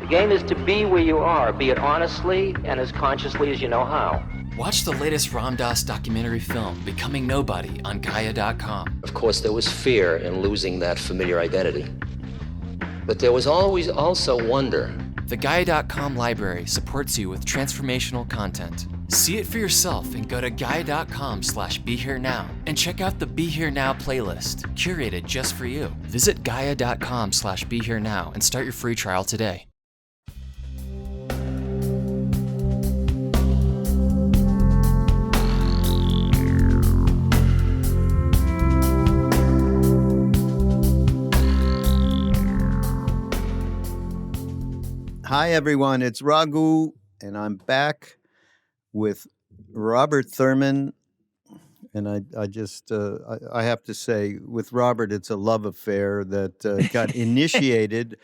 The game is to be where you are, be it honestly and as consciously as you know how. Watch the latest Ram Dass documentary film, Becoming Nobody, on Gaia.com. Of course, there was fear in losing that familiar identity. But there was always also wonder. The Gaia.com library supports you with transformational content. See it for yourself and go to Gaia.com/BeHereNow and check out the Be Here Now playlist, curated just for you. Visit Gaia.com/BeHereNow and start your free trial today. Hi, everyone. It's Raghu, and I'm back with Robert Thurman. And I have to say, with Robert, it's a love affair that got initiated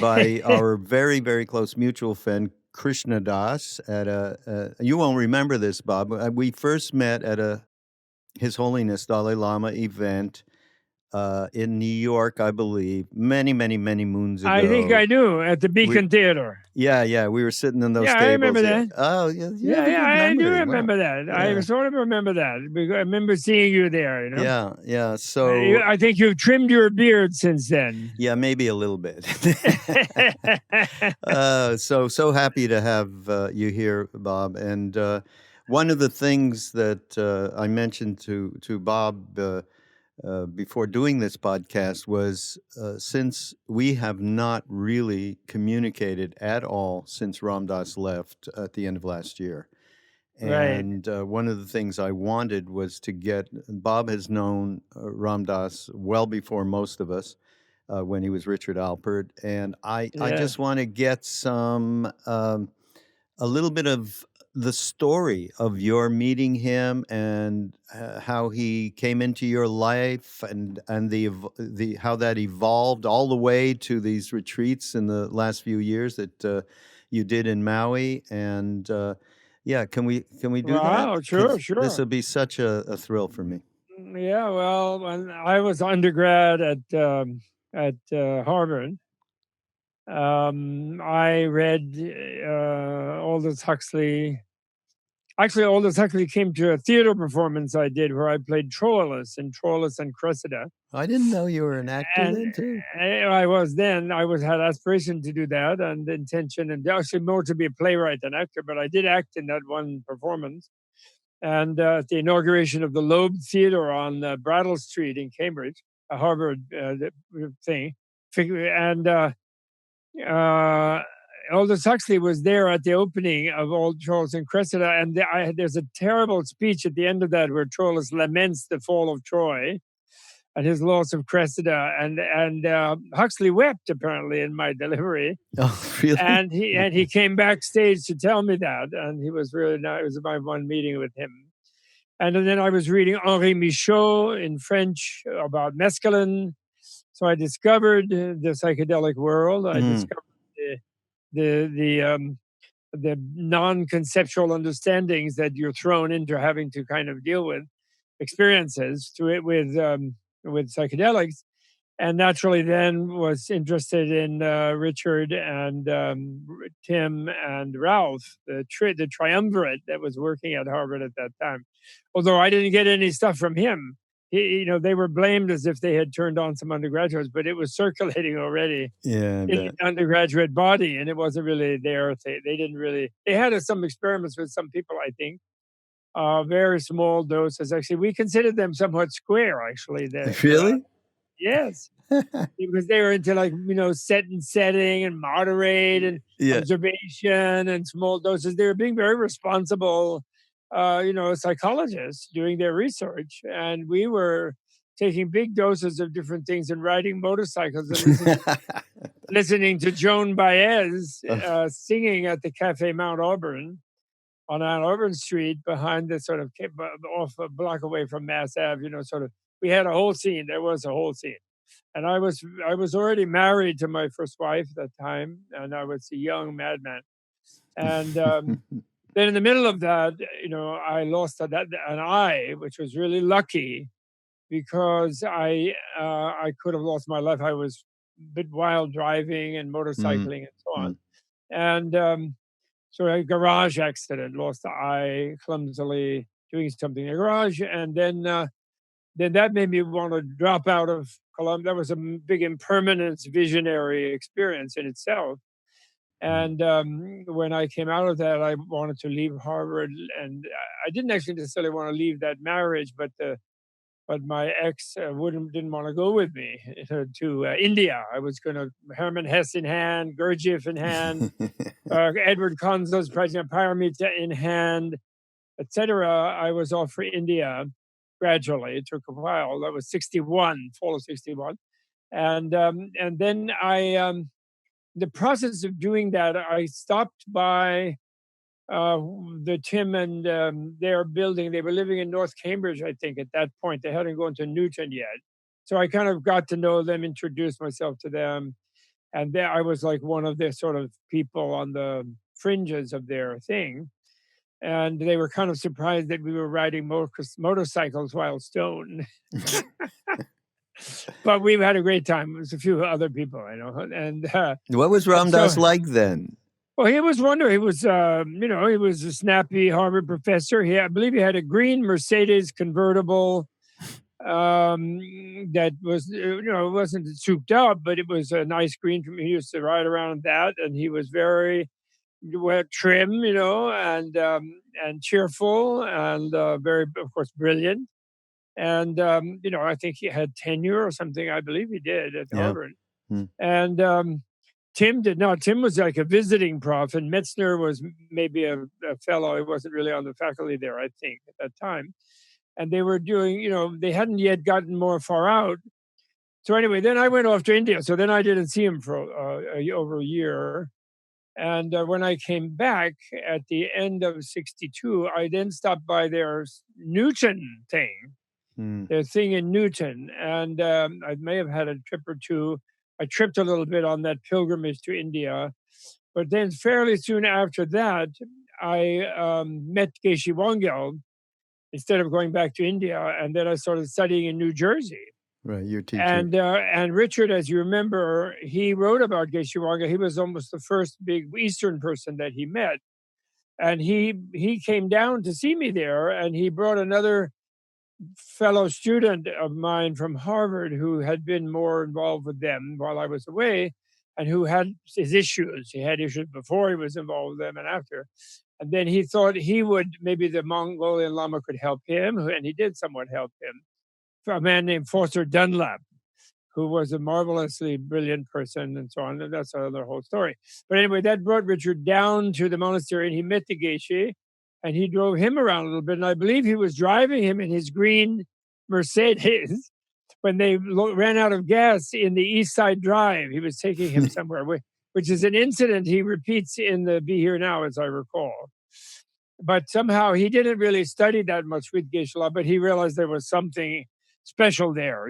by our very, very close mutual friend, Krishna Das, at you won't remember this, Bob. We first met at His Holiness Dalai Lama event in New York, I believe, many, many, many moons ago. I think I do, at the Beacon Theater. Yeah, we were sitting in those tables. I remember that. Oh, I do remember that. Yeah. I sort of remember that. I remember seeing you there. You know? Yeah. So I think you've trimmed your beard since then. Yeah, maybe a little bit. So happy to have you here, Bob. And one of the things that I mentioned to Bob before doing this podcast was since we have not really communicated at all since Ram Dass left at the end of last year. And one of the things I wanted was to get, Bob has known Ram Dass well before most of us when he was Richard Alpert. And I just want to get some, a little bit of the story of your meeting him and how he came into your life and the how that evolved all the way to these retreats in the last few years that you did in Maui. And can we do that? Wow, sure. This will be such a thrill for me. Yeah, well, when I was undergrad at Harvard, I read Aldous Huxley. Actually, Aldous Huxley came to a theater performance I did where I played Troilus and Cressida. I didn't know you were an actor then, too. I was then. I had aspiration to do that and intention, and actually more to be a playwright than actor, but I did act in that one performance. And at the inauguration of the Loeb Theater on Brattle Street in Cambridge, a Harvard thing, and Aldous Huxley was there at the opening of Old Troilus and Cressida, and there's a terrible speech at the end of that where Troilus laments the fall of Troy and his loss of Cressida, and Huxley wept apparently in my delivery. Oh, really? And he came backstage to tell me that, and he was really nice. It was my one meeting with him. And then I was reading Henri Michaud in French about mescaline, so I discovered the psychedelic world. I discovered the non-conceptual understandings that you're thrown into having to kind of deal with experiences with psychedelics, and naturally then was interested in Richard and Tim and Ralph, the triumvirate that was working at Harvard at that time. Although I didn't get any stuff from him. They were blamed as if they had turned on some undergraduates, but it was circulating already in the undergraduate body, and it wasn't really their thing. They didn't really. They had some experiments with some people, I think, very small doses. Actually, we considered them somewhat square. Actually, really, yes, because they were into set and setting and moderate and observation and small doses. They were being very responsible. Psychologists doing their research, and we were taking big doses of different things and riding motorcycles and listening to Joan Baez singing at the Cafe Mount Auburn on Mount Auburn Street behind the sort of off a block away from Mass Ave. We had a whole scene. There was a whole scene, and I was already married to my first wife at that time, and I was a young madman, and. Then in the middle of that, I lost an eye, which was really lucky because I could have lost my life. I was a bit wild driving and motorcycling and so on. And so a garage accident, lost the eye clumsily doing something in a garage. And then that made me want to drop out of Columbia. That was a big impermanence visionary experience in itself. And when I came out of that, I wanted to leave Harvard, and I didn't actually necessarily want to leave that marriage, but my ex didn't want to go with me to India. I was going to Hermann Hesse in hand, Gurdjieff in hand, Edward Conzo's Prajnaparamita in hand, etc. I was off for India gradually. It took a while. That was 61, fall of 61. And then the process of doing that, I stopped by the Tim and their building. They were living in North Cambridge, I think, at that point. They hadn't gone to Newton yet. So I kind of got to know them, introduced myself to them. And there I was like one of the sort of people on the fringes of their thing. And they were kind of surprised that we were riding motorcycles while stoned. But we've had a great time. There's a few other people I know. And what was Ram Dass like then? Well, he was wonderful. He was, he was a snappy Harvard professor. I believe he had a green Mercedes convertible that was, it wasn't souped up, but it was a nice green. He used to ride around that, and he was very well trim, and cheerful, and very, of course, brilliant. And I think he had tenure or something. I believe he did at Harvard. And Tim did not. Tim was like a visiting prof, and Metzner was maybe a fellow. He wasn't really on the faculty there, I think, at that time. And they were doing, they hadn't yet gotten more far out. So anyway, then I went off to India. So then I didn't see him for over a year. And when I came back at the end of 62, I then stopped by their Newton thing, their thing in Newton. And I may have had a trip or two. I tripped a little bit on that pilgrimage to India. But then fairly soon after that, I met Geshe Wangyal instead of going back to India. And then I started studying in New Jersey. Right, your teacher. And Richard, as you remember, he wrote about Geshe Wangyal. He was almost the first big Eastern person that he met. And he came down to see me there, and he brought another fellow student of mine from Harvard who had been more involved with them while I was away, and who had his issues. He had issues before he was involved with them and after. And then he thought maybe the Mongolian Lama could help him, and he did somewhat help him. A man named Foster Dunlap, who was a marvelously brilliant person, and so on. And that's another whole story. But anyway, that brought Richard down to the monastery, and he met the Geshe, and he drove him around a little bit. And I believe he was driving him in his green Mercedes when they ran out of gas in the East Side Drive. He was taking him somewhere, which is an incident he repeats in the Be Here Now, as I recall. But somehow he didn't really study that much with Geshe-la, but he realized there was something special there,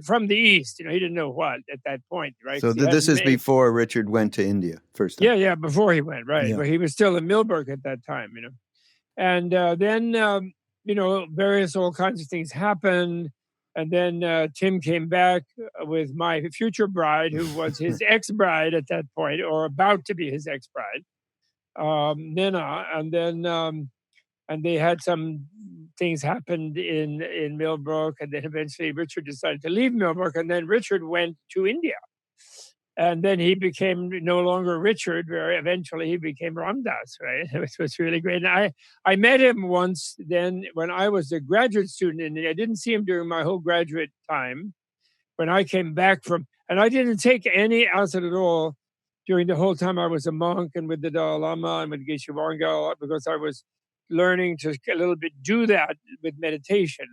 from the East. He didn't know what at that point, right? So this is before Richard went to India first time. Yeah, before he went, right. Yeah. But he was still in Millbrook at that time, And then, various all kinds of things happened. And then Tim came back with my future bride, who was his ex-bride at that point, or about to be his ex-bride, Nina. And then and they had some things happened in Millbrook, and then eventually Richard decided to leave Millbrook, and then Richard went to India. And then he became no longer Richard, where eventually he became Ram Dass, right? Which was really great. And I met him once then when I was a graduate student in India. I didn't see him during my whole graduate time. When I came back and I didn't take any acid at all during the whole time I was a monk and with the Dalai Lama and with Geshe Wangyal, because I was learning to a little bit do that with meditation,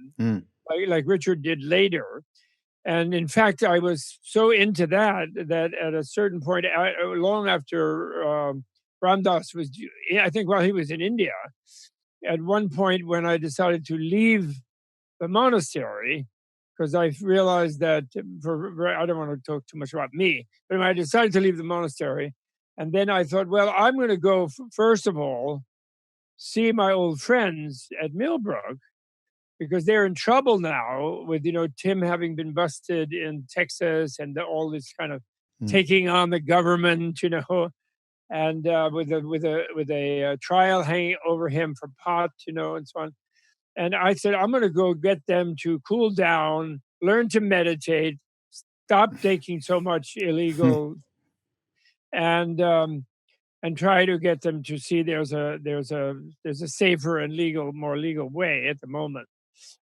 like Richard did later. And in fact, I was so into that at a certain point, long after Ram Dass was, I think while he was in India, at one point when I decided to leave the monastery, because I realized that, I don't want to talk too much about me, but I decided to leave the monastery. And then I thought, well, I'm going to go, first of all, see my old friends at Millbrook, because they're in trouble now with, Tim having been busted in Texas and all this kind of taking on the government, and with a trial hanging over him for pot, and so on. And I said, I'm going to go get them to cool down, learn to meditate, stop taking so much illegal, and try to get them to see there's a safer and more legal way at the moment.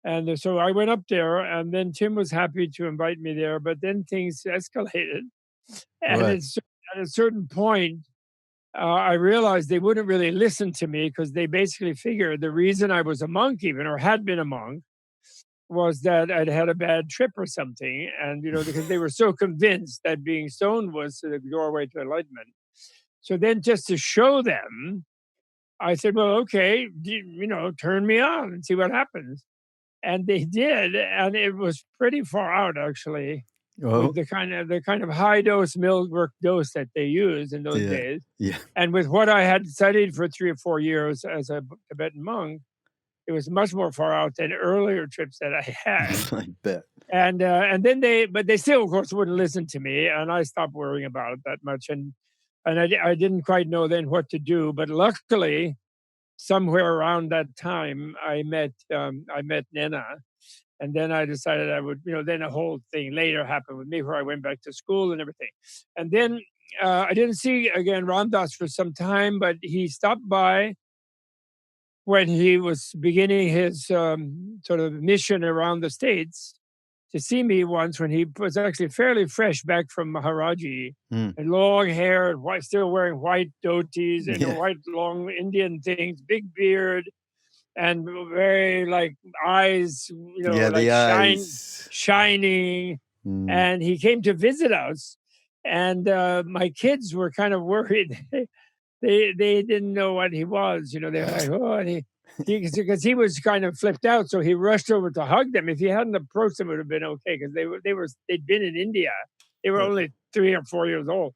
And so I went up there, and then Tim was happy to invite me there, but then things escalated. And Right. at a certain point, I realized they wouldn't really listen to me because they basically figured the reason I was a monk, even, or had been a monk, was that I'd had a bad trip or something. And, because they were so convinced that being stoned was the doorway to enlightenment. So then, just to show them, I said, well, okay, turn me on and see what happens. And they did, and it was pretty far out, actually, with the kind of high dose milk dose that they used in those days. Yeah. And with what I had studied for 3 or 4 years as a Tibetan monk, it was much more far out than earlier trips that I had. I bet. And then they still, of course, wouldn't listen to me, and I stopped worrying about it that much. And I didn't quite know then what to do, but luckily, somewhere around that time, I met Nena, and then I decided I would, then a whole thing later happened with me where I went back to school and everything. And then I didn't see again Ram Dass for some time, but he stopped by when he was beginning his sort of mission around the States to see me once when he was actually fairly fresh back from Maharaji, and long hair, and still wearing white dhotis and white long Indian things, big beard, and very eyes, shining. And he came to visit us, and my kids were kind of worried. They didn't know what he was, they were like, oh, and because he was kind of flipped out, so he rushed over to hug them. If he hadn't approached them, it would have been okay, because they'd been in India. They were only 3 or 4 years old,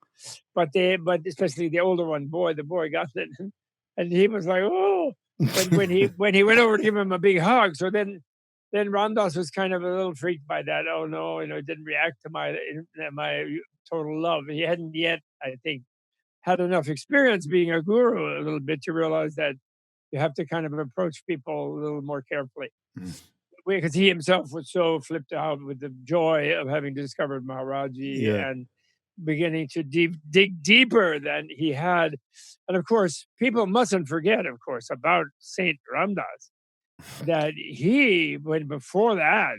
but especially the older one, the boy got it, and he was like, oh. But when he went over to give him a big hug, so then Ram Dass was kind of a little freaked by that. Oh no, didn't react to my total love. He hadn't yet, I think, had enough experience being a guru a little bit to realize that you have to kind of approach people a little more carefully. Because he himself was so flipped out with the joy of having discovered Maharaji and beginning to dig deeper than he had. And of course, people mustn't forget, of course, about Saint Ram Dass, that before that,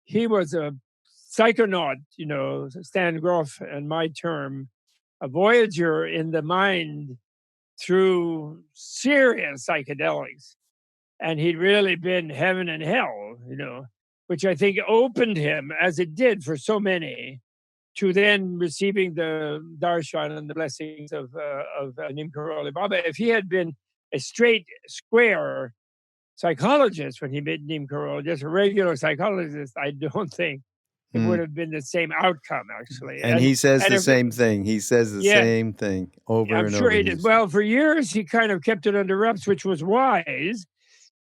he was a psychonaut, Stan Groff and my term, a voyager in the mind through serious psychedelics. And he'd really been heaven and hell, which I think opened him, as it did for so many, to then receiving the darshan and the blessings of Neem Karoli Baba. If he had been a straight, square psychologist when he met Neem Karoli, just a regular psychologist, I don't think it would have been the same outcome, actually. And he says the same thing. He says the same thing over and over. I'm sure he did. Well, for years, he kind of kept it under wraps, which was wise,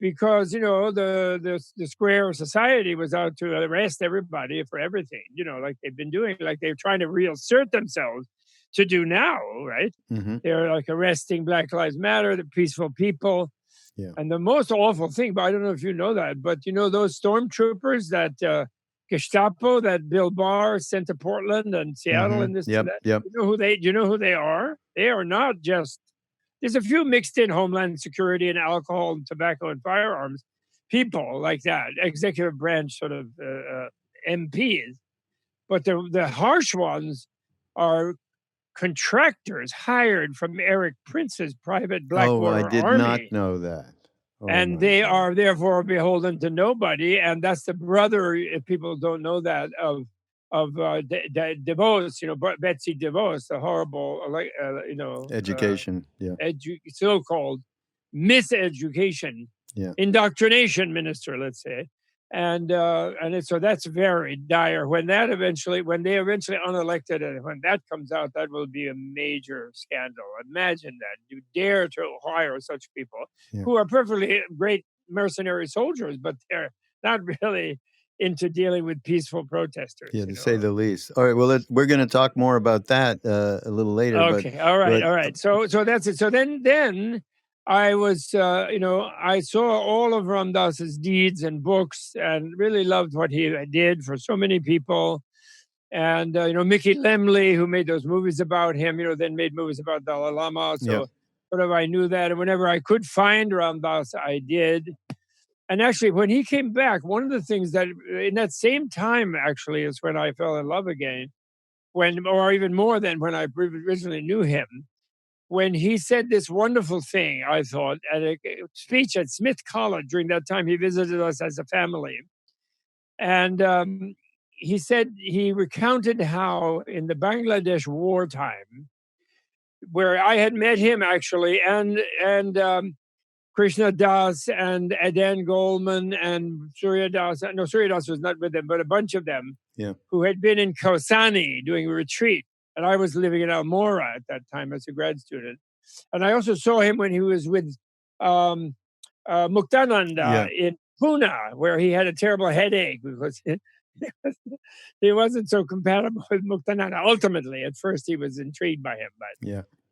because, the square society was out to arrest everybody for everything, like they've been doing, like they're trying to reassert themselves to do now, right? They're like arresting Black Lives Matter, the peaceful people. Yeah. And the most awful thing, but I don't know if you know that, but those stormtroopers that Gestapo that Bill Barr sent to Portland and Seattle and this and that. Yep. You know who they are? They are not just. There's a few mixed in Homeland Security and alcohol and tobacco and firearms people like that, executive branch sort of MPs, but the harsh ones are contractors hired from Eric Prince's private Blackwater Army. I did not know that. And they are therefore beholden to nobody. And that's the brother, if people don't know that, of DeVos, Betsy DeVos, the horrible, education, so-called miseducation, indoctrination minister, let's say. So that's very dire. When they eventually unelected, and when that comes out, that will be a major scandal. Imagine that. You dare to hire such people who are perfectly great mercenary soldiers, but they're not really into dealing with peaceful protesters. Yeah, to say the least. All right, well, we're going to talk more about that a little later. Okay, all right. So that's it. So then I was, I saw all of Ram Dass's deeds and books, and really loved what he did for so many people. And Mickey Lemley, who made those movies about him, then made movies about Dalai Lama. So sort of I knew that, and whenever I could find Ram Dass, I did. And actually, when he came back, one of the things that in that same time actually is when I fell in love again, or even more than when I originally knew him, when he said this wonderful thing, I thought, at a speech at Smith College during that time. He visited us as a family. And he said, he recounted how in the Bangladesh wartime, where I had met him actually, and Krishna Das and Adan Goldman and Surya Das. No, Surya Das was not with them, but a bunch of them who had been in Kausani doing a retreat. And I was living in Almora at that time as a grad student. And I also saw him when he was with Muktananda in Pune, where he had a terrible headache because he wasn't so compatible with Muktananda. Ultimately, at first he was intrigued by him, but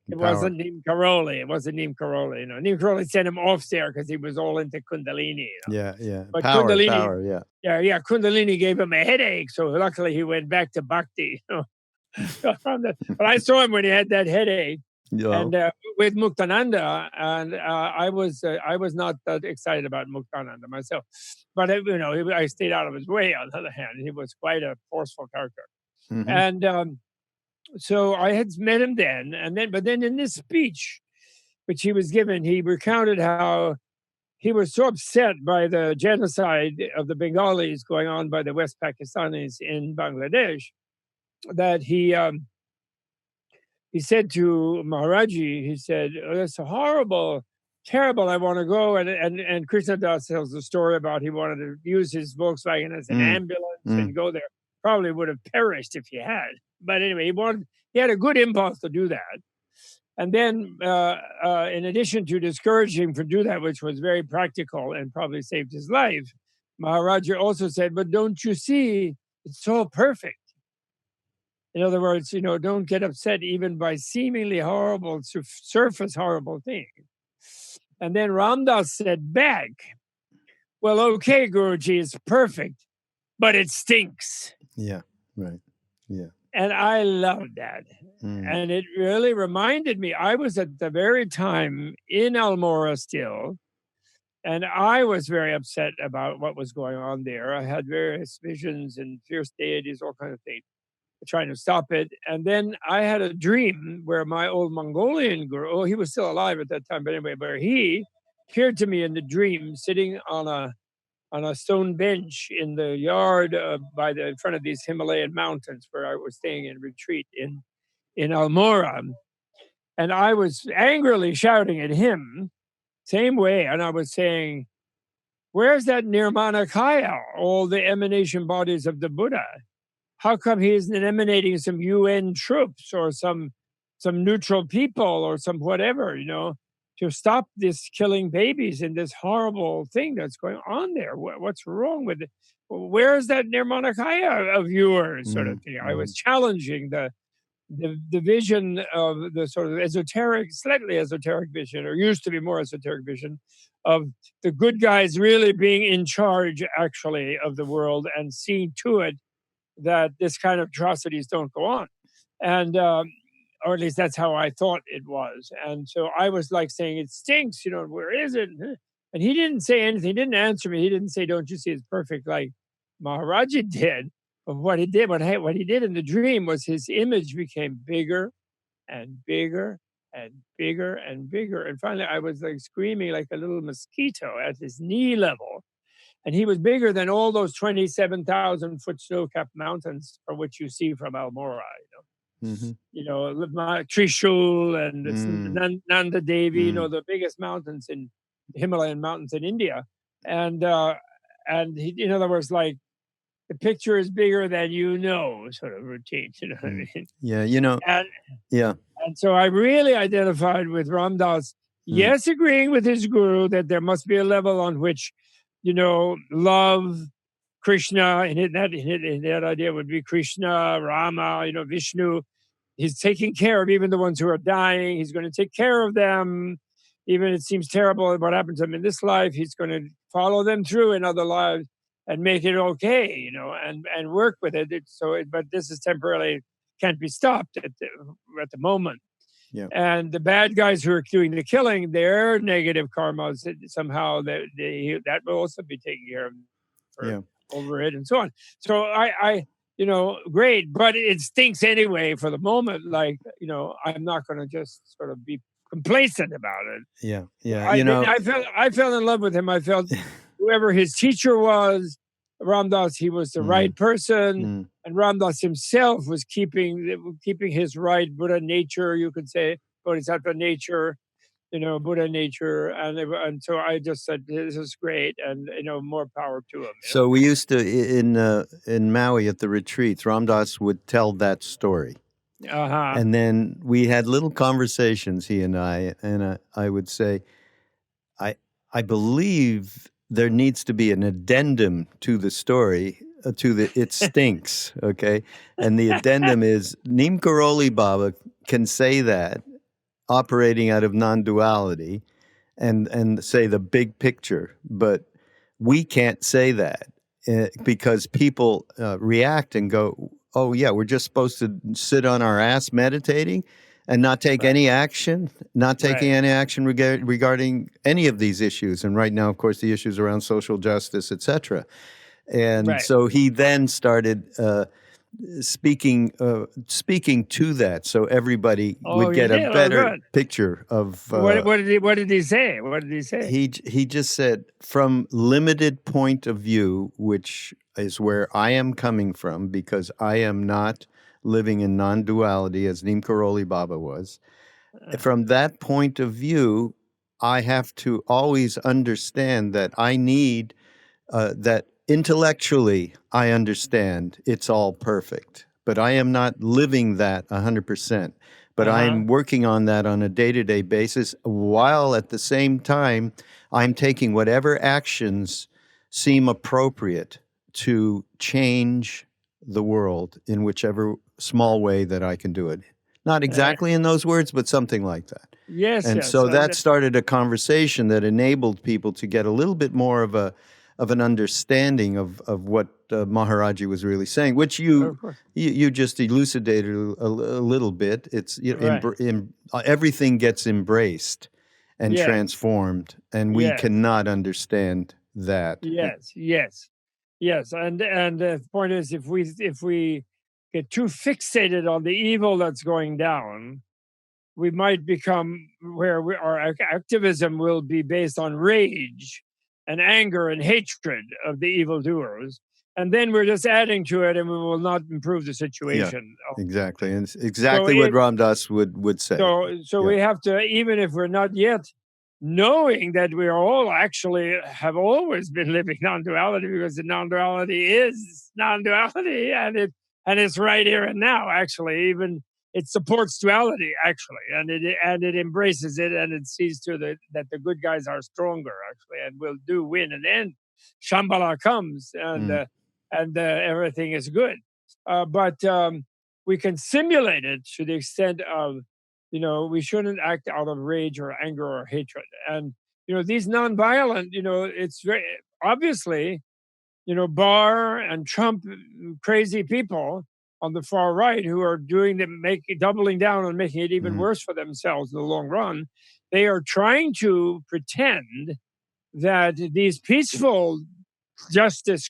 it wasn't Neem Karoli. It wasn't Neem Karoli. Neem Karoli sent him off there because he was all into Kundalini. But Kundalini, Kundalini gave him a headache, so luckily he went back to Bhakti. But I saw him when he had that headache, and with Muktananda, and I was not that excited about Muktananda myself, but I stayed out of his way. On the other hand, he was quite a forceful character, and. So I had met him then, but then in this speech, which he was given, he recounted how he was so upset by the genocide of the Bengalis going on by the West Pakistanis in Bangladesh that he said to Maharaji, he said, "Oh, that's horrible, terrible. I want to go." And Krishna Das tells the story about he wanted to use his Volkswagen as an ambulance and go there. Probably would have perished if he had. But anyway, he had a good impulse to do that. And then, in addition to discouraging him from doing that, which was very practical and probably saved his life, Maharaja also said, "But don't you see, it's so perfect." In other words, don't get upset even by seemingly horrible, surface horrible things. And then Ram Dass said back, "Well, okay, Guruji, it's perfect, but it stinks." Yeah, right. Yeah. And I loved that. And it really reminded me, I was at the very time in Almora still, and I was very upset about what was going on there. I had various visions and fierce deities, all kinds of things, trying to stop it. And then I had a dream where my old Mongolian guru, he was still alive at that time, but anyway, where he appeared to me in the dream sitting on a stone bench in the yard in front of these Himalayan mountains where I was staying in retreat in Almora. And I was angrily shouting at him, same way. And I was saying, "Where's that Nirmanakaya, all the emanation bodies of the Buddha? How come he isn't emanating some UN troops or some neutral people or some whatever, to stop this killing babies and this horrible thing that's going on there? What's wrong with it? Where's that Nirmanakaya of yours?" Sort of thing. I was challenging the vision of the sort of esoteric, slightly esoteric vision, or used to be more esoteric vision, of the good guys really being in charge, actually, of the world and seeing to it that this kind of atrocities don't go on. And or at least that's how I thought it was. And so I was like saying, "It stinks, where is it?" And he didn't say anything. He didn't answer me. He didn't say, "Don't you see it's perfect," like Maharaji did. But what he did in the dream was his image became bigger and bigger and bigger and bigger. And finally I was like screaming like a little mosquito at his knee level. And he was bigger than all those 27,000-foot snow-capped mountains from which you see from Almora, Trishul and Nanda Devi, the biggest mountains Himalayan mountains in India. And he, in other words, like, the picture is bigger than sort of routine. You know what I mean? Yeah. And so I really identified with Ram Dass, yes, agreeing with his guru that there must be a level on which, love, Krishna, and in that idea would be Krishna, Rama, Vishnu. He's taking care of even the ones who are dying. He's going to take care of them. Even it seems terrible what happened to them in this life, he's going to follow them through in other lives and make it okay, and work with it. But this is temporarily, can't be stopped at the moment. Yeah. And the bad guys who are doing the killing, their negative karmas, somehow that will also be taken care of over it and so on. So I great, but it stinks anyway for the moment. Like, I'm not going to just sort of be complacent about it. Yeah. Yeah. I fell in love with him. I felt whoever his teacher was, Ram Dass, he was the right person. And Ram Dass himself was keeping his right Buddha nature, you could say, Bodhisattva nature, Buddha nature. And so I just said, this is great. And, more power to him. So we used to, in Maui at the retreats, Ram Dass would tell that story. And then we had little conversations, he and I would say, I believe there needs to be an addendum to the story, it stinks, okay? And the addendum is, Neem Karoli Baba can say that, operating out of non-duality, and say the big picture, but we can't say that because people react and go, oh, yeah, we're just supposed to sit on our ass meditating and not take any action, regarding any of these issues. And right now, of course, the issues around social justice, et cetera. And so he then started speaking to that, so everybody would get a better picture of. What did he say? What did he say? He just said, from limited point of view, which is where I am coming from, because I am not living in non-duality as Neem Karoli Baba was. From that point of view, I have to always understand that I need that. Intellectually, I understand it's all perfect, but I am not living that 100%. But I'm working on that on a day-to-day basis, while at the same time, I'm taking whatever actions seem appropriate to change the world in whichever small way that I can do it. Not exactly in those words, but something like that. Yes. And so that started a conversation that enabled people to get a little bit more of an understanding of what Maharaji was really saying, which you just elucidated a little bit. It's everything gets embraced and transformed, and we cannot understand that. Yes. And the point is, if we get too fixated on the evil that's going down, we might become where our activism will be based on rage and anger and hatred of the evildoers, and then we're just adding to it, and we will not improve the situation. Yeah, exactly, and it's exactly what Ram Dass would say. So we have to, even if we're not yet knowing that we are all actually have always been living non-duality, because the non-duality is non-duality, and it's right here and now. Actually, even it supports duality, actually, and it embraces it, and it sees to that the good guys are stronger, actually, and will win and end. Shambhala comes, and everything is good. But we can simulate it to the extent of, we shouldn't act out of rage or anger or hatred. And these nonviolent, it's very obviously, Barr and Trump, crazy people on the far right who are doubling down and making it even worse for themselves in the long run. They are trying to pretend that these peaceful justice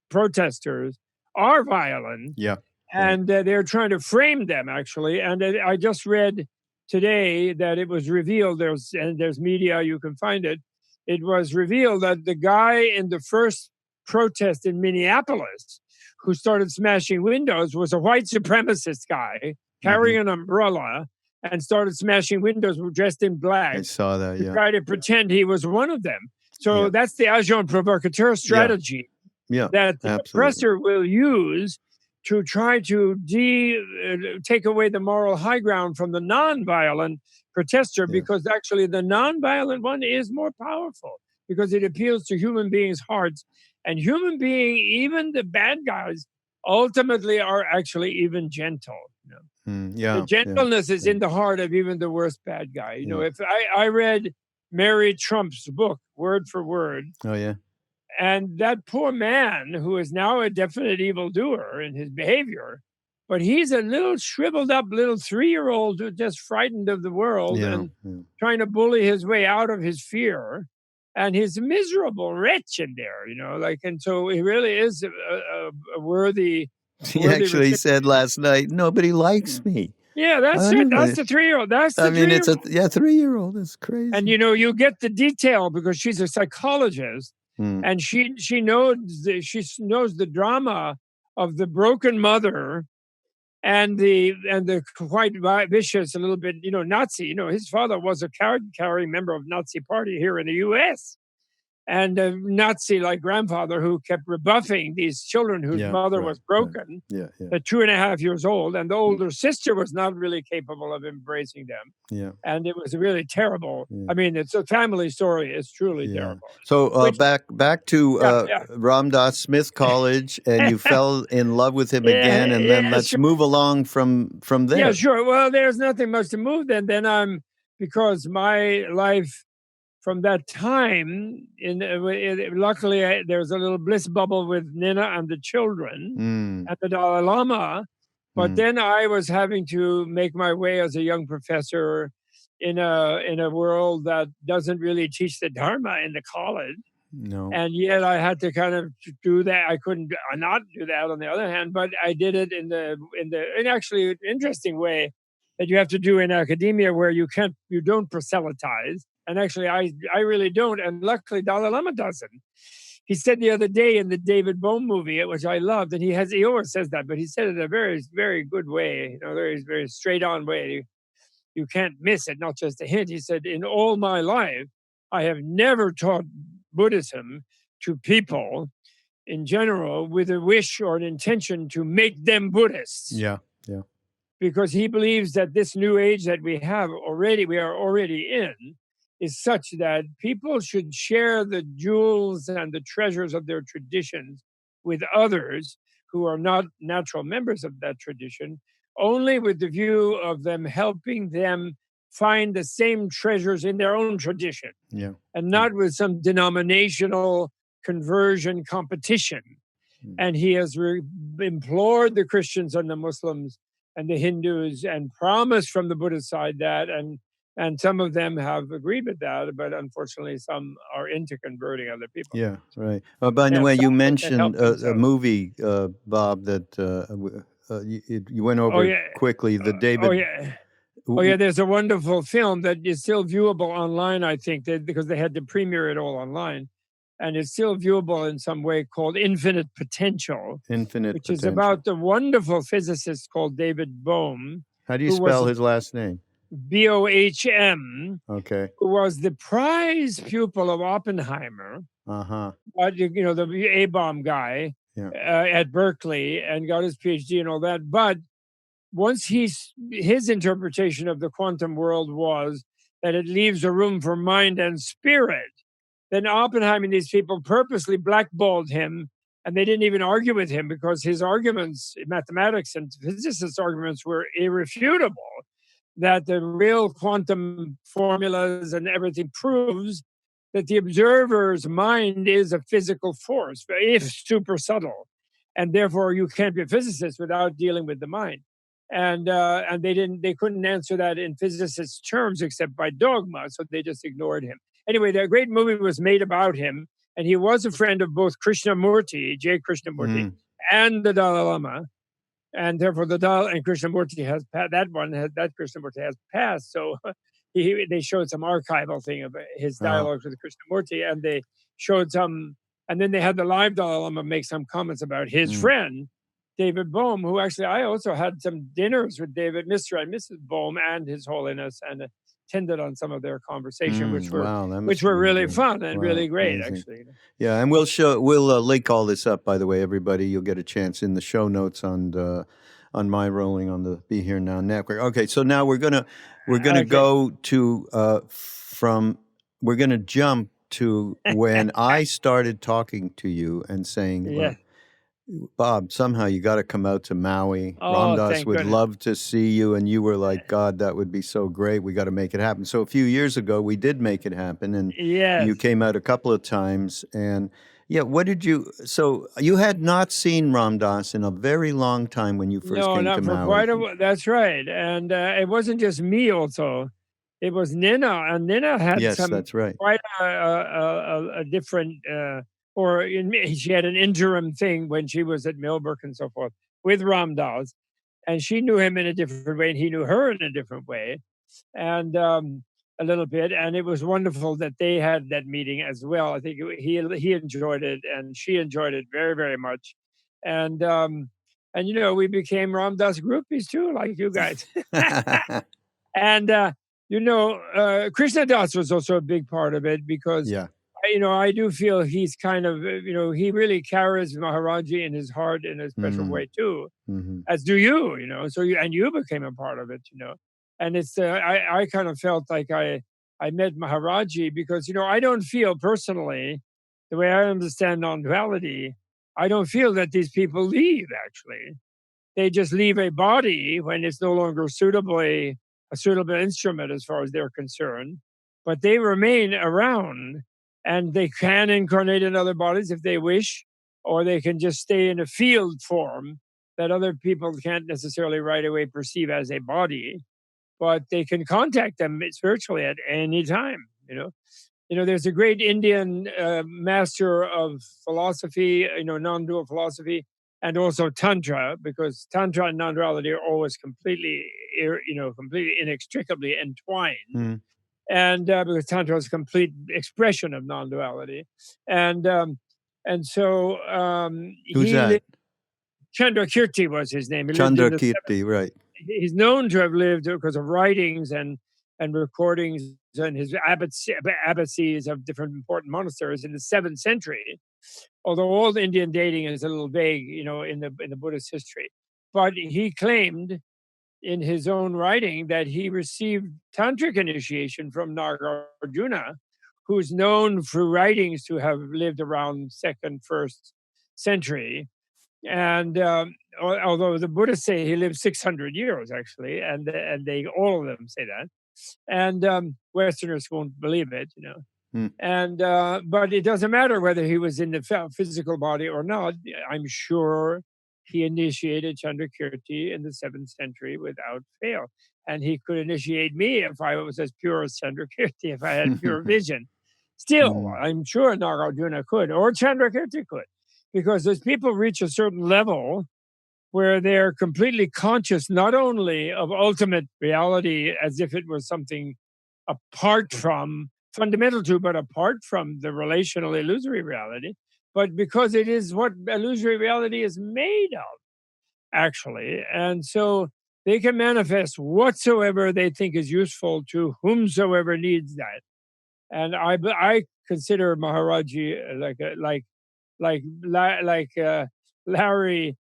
protesters are violent. Yeah. And they're trying to frame them, actually. And I just read today that it was revealed, there's media, you can find it. It was revealed that the guy in the first protest in Minneapolis who started smashing windows was a white supremacist guy carrying an umbrella and started smashing windows, dressed in black. I saw that, to try to pretend he was one of them. So that's the agent provocateur strategy that the oppressor will use to try to take away the moral high ground from the nonviolent protester, because actually the nonviolent one is more powerful, because it appeals to human beings' hearts And human being, even the bad guys, ultimately are actually even gentle. The gentleness is in the heart of even the worst bad guy. If I read Mary Trump's book word for word. Oh, yeah. And that poor man, who is now a definite evildoer in his behavior, but he's a little shriveled up little 3-year-old who's just frightened of the world and trying to bully his way out of his fear. And he's a miserable wretch in there, and so he really is a worthy. He actually said last night, nobody likes me. Yeah, that's it. That's the 3-year-old. That's the 3-year-old. It's 3-year-old. It's crazy. And you get the detail because she's a psychologist, and she knows the drama of the broken mother, and the quite vicious, a little bit, Nazi. His father was a card-carrying member of Nazi Party here in the U.S. And a Nazi-like grandfather who kept rebuffing these children whose mother was broken, at 2.5 years old, and the older sister was not really capable of embracing them. Yeah, and it was really terrible. Yeah. I mean, it's a family story. It's truly terrible. So back to Ram Dass Smith College, and you fell in love with him again, and then let's move along from there. Yeah, sure. Well, there's nothing much to move then. Because my life from that time, luckily, there was a little bliss bubble with Nina and the children and the Dalai Lama. But then I was having to make my way as a young professor in a world that doesn't really teach the Dharma in the college. No. And yet I had to kind of do that. I couldn't not do that on the other hand, but I did it in actually an interesting way that you have to do in academia, where you don't proselytize. And actually, I really don't. And luckily, Dalai Lama doesn't. He said the other day in the David Bohm movie, which I loved, and he always says that, but he said it in a very, very good way, very, very straight on way. You can't miss it, not just a hint. He said, in all my life, I have never taught Buddhism to people in general with a wish or an intention to make them Buddhists. Yeah. Because he believes that this new age that we are already in, is such that people should share the jewels and the treasures of their traditions with others who are not natural members of that tradition, only with the view of them helping them find the same treasures in their own tradition, and not with some denominational conversion competition. And he has implored the Christians and the Muslims and the Hindus and promised from the Buddhist side that, and some of them have agreed with that, but unfortunately some are into converting other people. Yeah, right. By the way, you mentioned a movie, Bob, that you went over quickly. The David. There's a wonderful film that is still viewable online, I think, because they had to premiere it all online. And it's still viewable in some way, called Infinite Potential. Which is about the wonderful physicist called David Bohm. How do you spell his last name? Bohm. Okay. Who was the prize pupil of Oppenheimer. The A-bomb guy at Berkeley, and got his PhD and all that. But once his interpretation of the quantum world was that it leaves a room for mind and spirit, then Oppenheimer and these people purposely blackballed him, and they didn't even argue with him because his arguments, mathematics and physicists' arguments, were irrefutable. That the real quantum formulas and everything proves that the observer's mind is a physical force, if super subtle, and therefore you can't be a physicist without dealing with the mind. And they couldn't answer that in physicists' terms except by dogma, so they just ignored him. Anyway, the great movie was made about him, and he was a friend of both Krishnamurti, J. Krishnamurti, and the Dalai Lama. And therefore, the Dalai and Krishnamurti Krishnamurti has passed. So they showed some archival thing of his dialogues with Krishnamurti, and they showed some, and then they had the live Dalai Lama make some comments about his friend, David Bohm, who actually I also had some dinners with Mr. and Mrs. Bohm and His Holiness, and attended on some of their conversation, which were really fun and really great, amazing. Actually. Yeah, and we'll link all this up. By the way, everybody, you'll get a chance in the show notes on Mindrolling on the Be Here Now network. Okay, so now we're gonna go to we're gonna jump to when I started talking to you and saying, Yeah. Bob, somehow you got to come out to Maui. Oh, Ramdas thank would goodness. love to see you. And you were like, God, that would be so great. We got to make it happen. So a few years ago, we did make it happen. And Yes. you came out a couple of times. And yeah, what did you, so you had not seen Ramdas in a very long time when you first No, came not to for Maui. quite a while. That's right. And it wasn't just me also. It was Nina, and Nina had Yes, some that's right. quite a different, she had an interim thing when she was at Millbrook and so forth with Ramdas, and she knew him in a different way, and he knew her in a different way, and a little bit. And it was wonderful that they had that meeting as well. I think he enjoyed it, and she enjoyed it very, very much, and we became Ramdas groupies too, like you guys. And Krishna Das was also a big part of it because Yeah. I do feel he's kind of he really carries Maharaji in his heart in a special way too, as do you. So you became a part of it. And it's I kind of felt like I met Maharaji because I don't feel personally the way I understand non-duality. I don't feel that these people leave actually. They just leave a body when it's no longer a suitable instrument as far as they're concerned, but they remain around and they can incarnate in other bodies if they wish, or they can just stay in a field form that other people can't necessarily right away perceive as a body, but they can contact them spiritually at any time. There's a great Indian master of philosophy, non-dual philosophy, and also Tantra, because Tantra and non-duality are always completely inextricably entwined. And because Tantra is a complete expression of non-duality. And so Who's that? Chandrakirti was his name. He lived in the Chandrakirti, right. He's known to have lived because of writings and recordings and his abbacies of different important monasteries in the 7th century. Although old Indian dating is a little vague, in the Buddhist history, but he claimed in his own writing that he received tantric initiation from Nagarjuna, who's known through writings to have lived around 2nd, 1st century. And although the Buddhists say he lived 600 years, actually, and they all of them say that, and Westerners won't believe it, And but it doesn't matter whether he was in the physical body or not. I'm sure he initiated Chandrakirti in the 7th century without fail, and he could initiate me if I was as pure as Chandrakirti, if I had pure vision. Still, I'm sure Nagarjuna could, or Chandrakirti could, because as people reach a certain level where they're completely conscious not only of ultimate reality as if it was something apart from, fundamental to, but apart from the relational illusory reality, but because it is what illusory reality is made of, actually. And so they can manifest whatsoever they think is useful to whomsoever needs that. And I consider Maharaji like Larry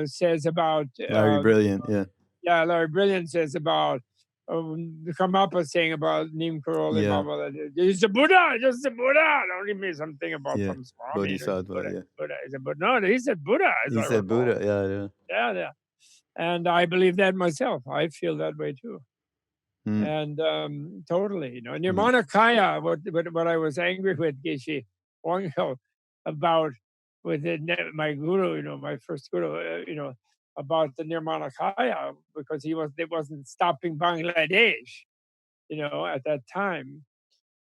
says about Larry Brilliant, yeah. Yeah, Larry Brilliant says about Khapa saying about Neem Karoli Baba. He's a Buddha, just a Buddha. Don't give me something about some Swami. Bodhisattva, Buddha is a Buddha. No, he said Buddha. He said Buddha, yeah. And I believe that myself. I feel that way too. And totally, Nirmanakaya, what I was angry with Geshe Wangyo about with my guru, my first guru, about the Nirmanakaya, because it wasn't stopping Bangladesh, at that time.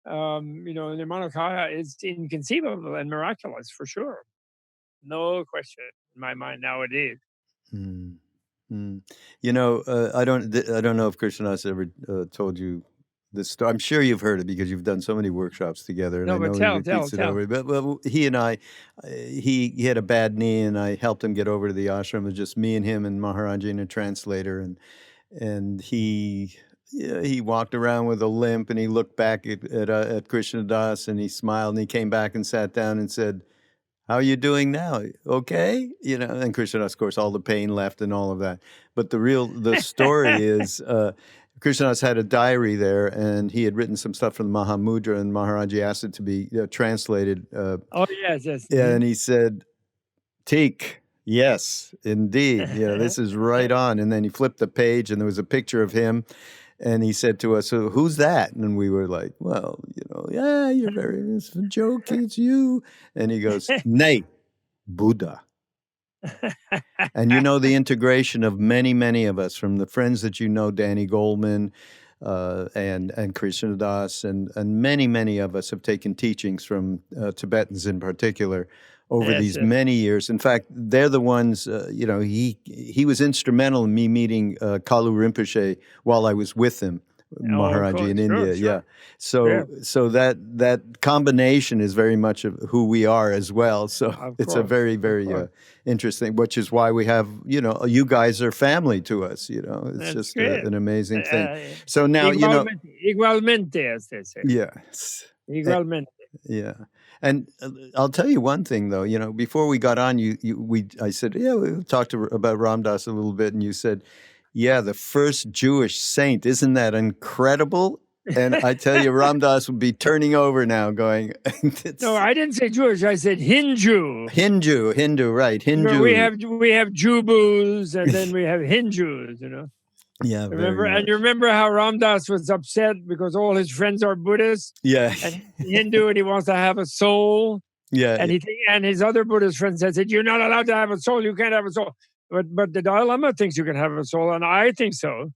Nirmanakaya is inconceivable and miraculous for sure. No question in my mind nowadays. I don't know if Krishnadas ever told you this story. I'm sure you've heard it because you've done so many workshops together, and No, I know but he repeats it over. But well, he and I, he had a bad knee, and I helped him get over to the ashram. It was just me and him and Maharaji and a translator, and he walked around with a limp, and he looked back at Krishnadas, and he smiled, and he came back and sat down and said, "How are you doing now? Okay?" And Krishnadas, of course, all the pain left and all of that. But the story is, Krishnadas had a diary there, and he had written some stuff from the Mahamudra, and Maharaji asked it to be translated. Oh, yes. And he said, "Teak, yes, indeed. Yeah, this is right on." And then he flipped the page, and there was a picture of him. And he said to us, "So who's that?" And we were like, "Well, yeah, it's a joke. It's you." And he goes, "Nay, Buddha." And the integration of many, many of us, from the friends that Danny Goleman and Krishnadas, and many, many of us have taken teachings from Tibetans in particular over these many years. In fact, they're the ones, he was instrumental in me meeting Kalu Rinpoche while I was with him, Maharaji, in India. Sure. Yeah. So that combination is very much of who we are as well. So it's a very, very interesting, which is why we have, you guys are family to us, it's That's just an amazing thing. So now, Igualmente, as they say. Yes. Igualmente. Yeah. And I'll tell you one thing, though. Before we got on, I said, we talked about Ram Dass a little bit, and you said, yeah, the first Jewish saint. Isn't that incredible? And I tell you, Ram Dass would be turning over now, going. No, I didn't say Jewish. I said Hindu. Hindu, right? Hindu. We have Jubus, and then we have Hindus. Yeah, you remember how Ram Dass was upset because all his friends are Buddhists? Yeah. And Hindu, and he wants to have a soul. Yeah. And his other Buddhist friends said, "You're not allowed to have a soul. You can't have a soul." But the Dalai Lama thinks you can have a soul, and I think so.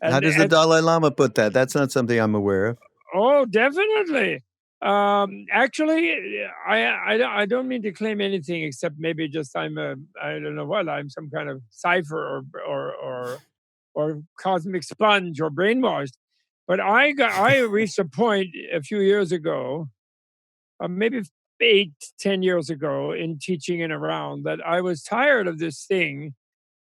How does the Dalai Lama put that? That's not something I'm aware of. Oh, definitely. Actually, I don't mean to claim anything except maybe just I'm some kind of cipher or cosmic sponge or brainwashed. But I reached a point a few years ago, maybe 8-10 years ago, in teaching and around, that I was tired of this thing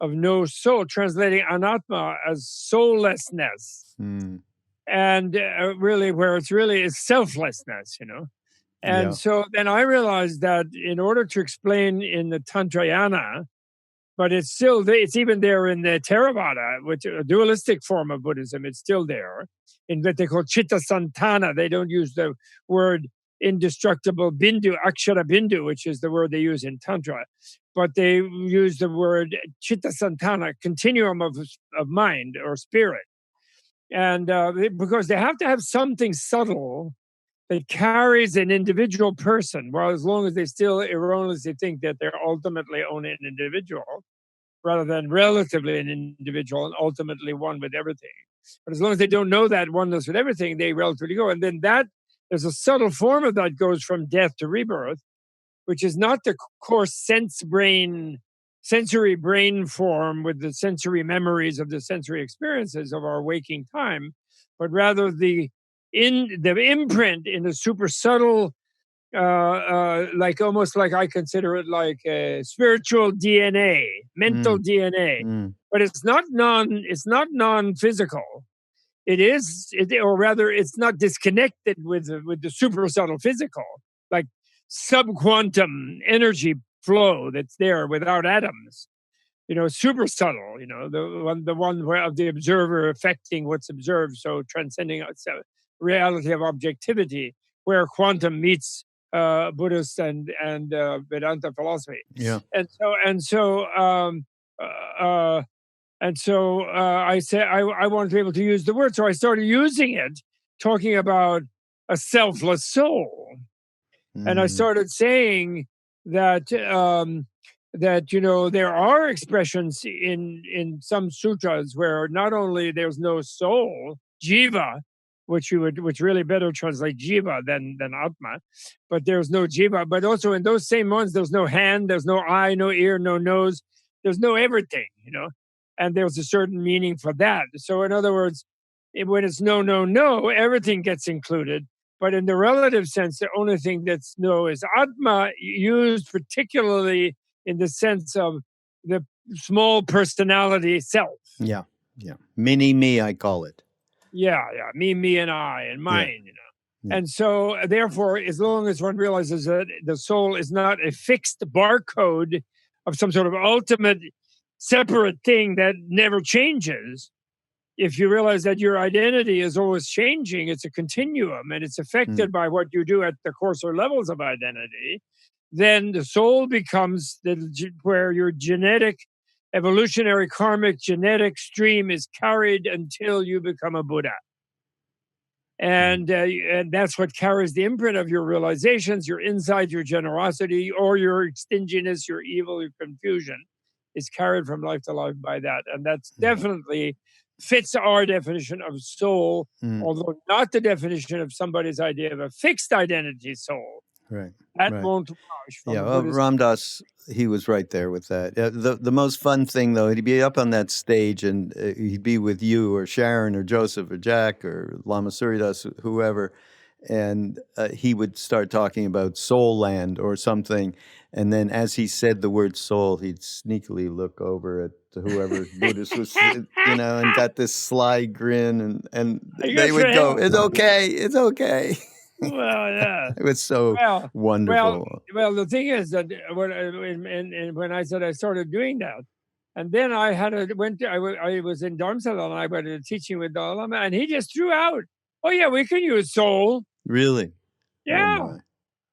of no soul, translating anatma as soullessness. And really where it's really is selflessness, And so then I realized that in order to explain in the Tantrayana, but it's even there in the Theravada, which is a dualistic form of Buddhism. It's still there in what they call Chitta Santana. They don't use the word indestructible bindu, akshara bindu, which is the word they use in Tantra, but they use the word Chitta Santana, continuum of mind or spirit. And because they have to have something subtle that carries an individual person, well, as long as they still erroneously think that they're ultimately only an individual, rather than relatively an individual and ultimately one with everything. But as long as they don't know that oneness with everything, they relatively go. And then there's a subtle form of that goes from death to rebirth, which is not the coarse sensory brain form with the sensory memories of the sensory experiences of our waking time, but rather the imprint in the super subtle, almost like I consider it like a spiritual DNA, mental DNA, but it's not non-physical. It's not disconnected with the super subtle physical, like subquantum energy flow that's there without atoms. Super subtle. The one where of the observer affecting what's observed, so transcending reality of objectivity, where quantum meets Buddhist and Vedanta philosophy. Yeah. And so I said I wanted to be able to use the word, so I started using it, talking about a selfless soul, and I started saying that there are expressions in some sutras where not only there's no soul, jiva, which really better translate jiva than atma, but there's no jiva, but also in those same ones there's no hand, there's no eye, no ear, no nose, there's no everything, and there's a certain meaning for that. So in other words, when it's no, everything gets included. But in the relative sense, the only thing that's no is atma, used particularly in the sense of the small personality self. Yeah. Mini me, I call it. Yeah. Me, and I, and mine, Yeah. And so, therefore, as long as one realizes that the soul is not a fixed barcode of some sort of ultimate separate thing that never changes, if you realize that your identity is always changing, it's a continuum, and it's affected by what you do at the coarser levels of identity, then the soul becomes where your genetic, evolutionary, karmic, genetic stream is carried until you become a Buddha. And that's what carries the imprint of your realizations, your insight, your generosity, or your stinginess, your evil, your confusion is carried from life to life by that. And that's definitely fits our definition of soul, although not the definition of somebody's idea of a fixed identity soul. Right. That right. won't wash from Yeah, a well, Buddhist. Ram Dass, he was right there with that. The most fun thing, though, he'd be up on that stage and he'd be with you or Sharon or Joseph or Jack or Lama Suryadas, whoever, and he would start talking about soul land or something. And then as he said the word soul, he'd sneakily look over at whoever Buddhist was, and got this sly grin, and they would go, "It's okay, it's okay." Well, yeah. It was so wonderful. Well, the thing is that when I said I started doing that, and then I was in Dharamsala and I went to teaching with Dalai Lama, and he just threw out, "Oh yeah, we can use soul." Really? Yeah,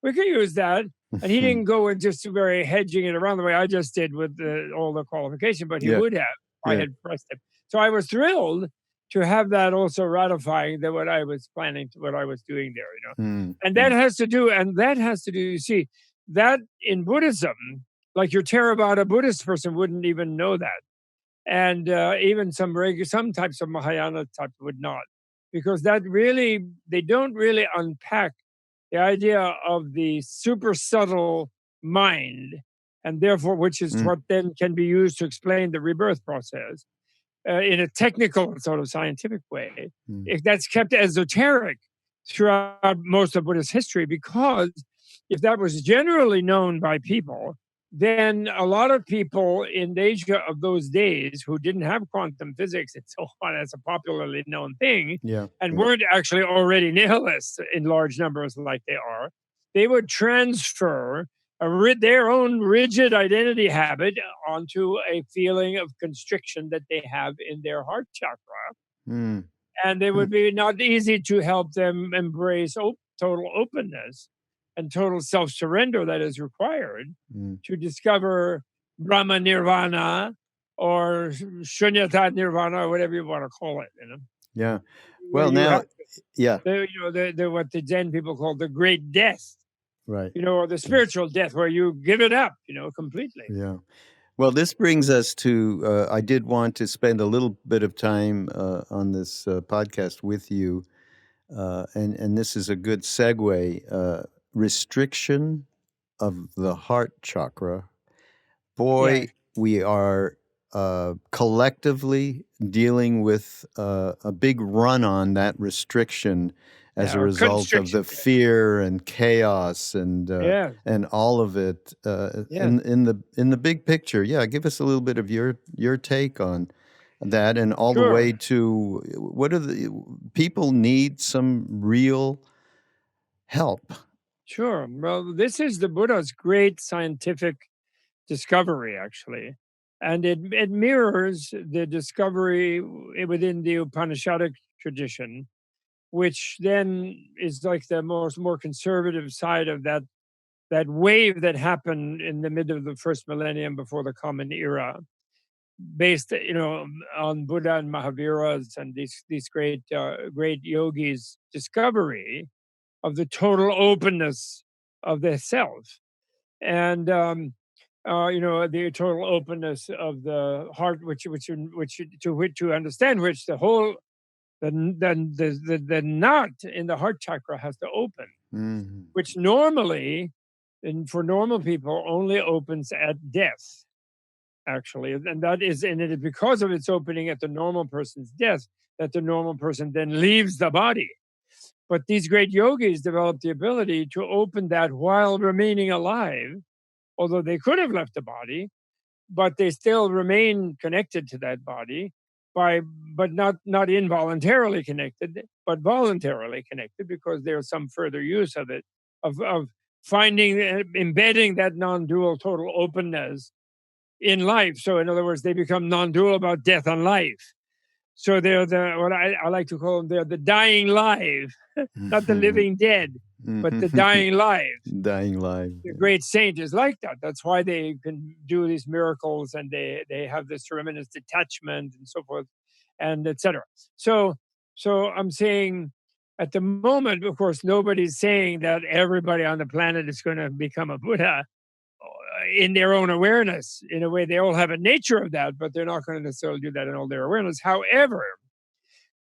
we can use that. And he didn't go and just very hedging it around the way I just did with all the qualification, but he would have. I had pressed him. So I was thrilled to have that also ratifying that what I was planning, what I was doing there, And that has to do, you see, that in Buddhism, like your Theravada Buddhist person wouldn't even know that. And even some types of Mahayana types would not. Because they don't really unpack the idea of the super subtle mind, and therefore, which is what then can be used to explain the rebirth process in a technical sort of scientific way. If that's kept esoteric throughout most of Buddhist history, because if that was generally known by people, then a lot of people in Asia of those days who didn't have quantum physics and so on as a popularly known thing, and weren't actually already nihilists in large numbers like they are, they would transfer their own rigid identity habit onto a feeling of constriction that they have in their heart chakra. And it would be not easy to help them embrace total openness and total self-surrender that is required to discover Brahma Nirvana or Shunyata Nirvana or whatever you want to call it. Yeah. Well, now, what the Zen people call the great death. Right. Or the spiritual death where you give it up, completely. Yeah. Well, this brings us to, I did want to spend a little bit of time on this podcast with you. And this is a good segue. Restriction of the heart chakra. Boy, we are collectively dealing with a big run on that restriction as a result of the fear and chaos and all of it in the big picture. Yeah, give us a little bit of your take on that, and all the way to what are the people need some real help. Sure. Well, this is the Buddha's great scientific discovery, actually. And it mirrors the discovery within the Upanishadic tradition, which then is like the more conservative side of that wave that happened in the mid of the first millennium before the Common Era, based, on Buddha and Mahavira's and these great yogis' discovery of the total openness of the self, and the total openness of the heart, to understand which the whole the knot in the heart chakra has to open, which normally, and for normal people, only opens at death, actually, and that is, and it is because of its opening at the normal person's death that the normal person then leaves the body. But these great yogis developed the ability to open that while remaining alive, although they could have left the body, but they still remain connected to that body, but not involuntarily connected, but voluntarily connected, because there's some further use of it, of embedding that non-dual total openness in life. So in other words, they become non-dual about death and life. So they're what I like to call them, they're the dying live, not the living dead, but the dying live. Dying live. The great saint is like that. That's why they can do these miracles, and they have this tremendous detachment and so forth, and etc. So I'm saying, at the moment, of course, nobody's saying that everybody on the planet is going to become a Buddha in their own awareness. In a way, they all have a nature of that, but they're not going to necessarily do that in all their awareness. However,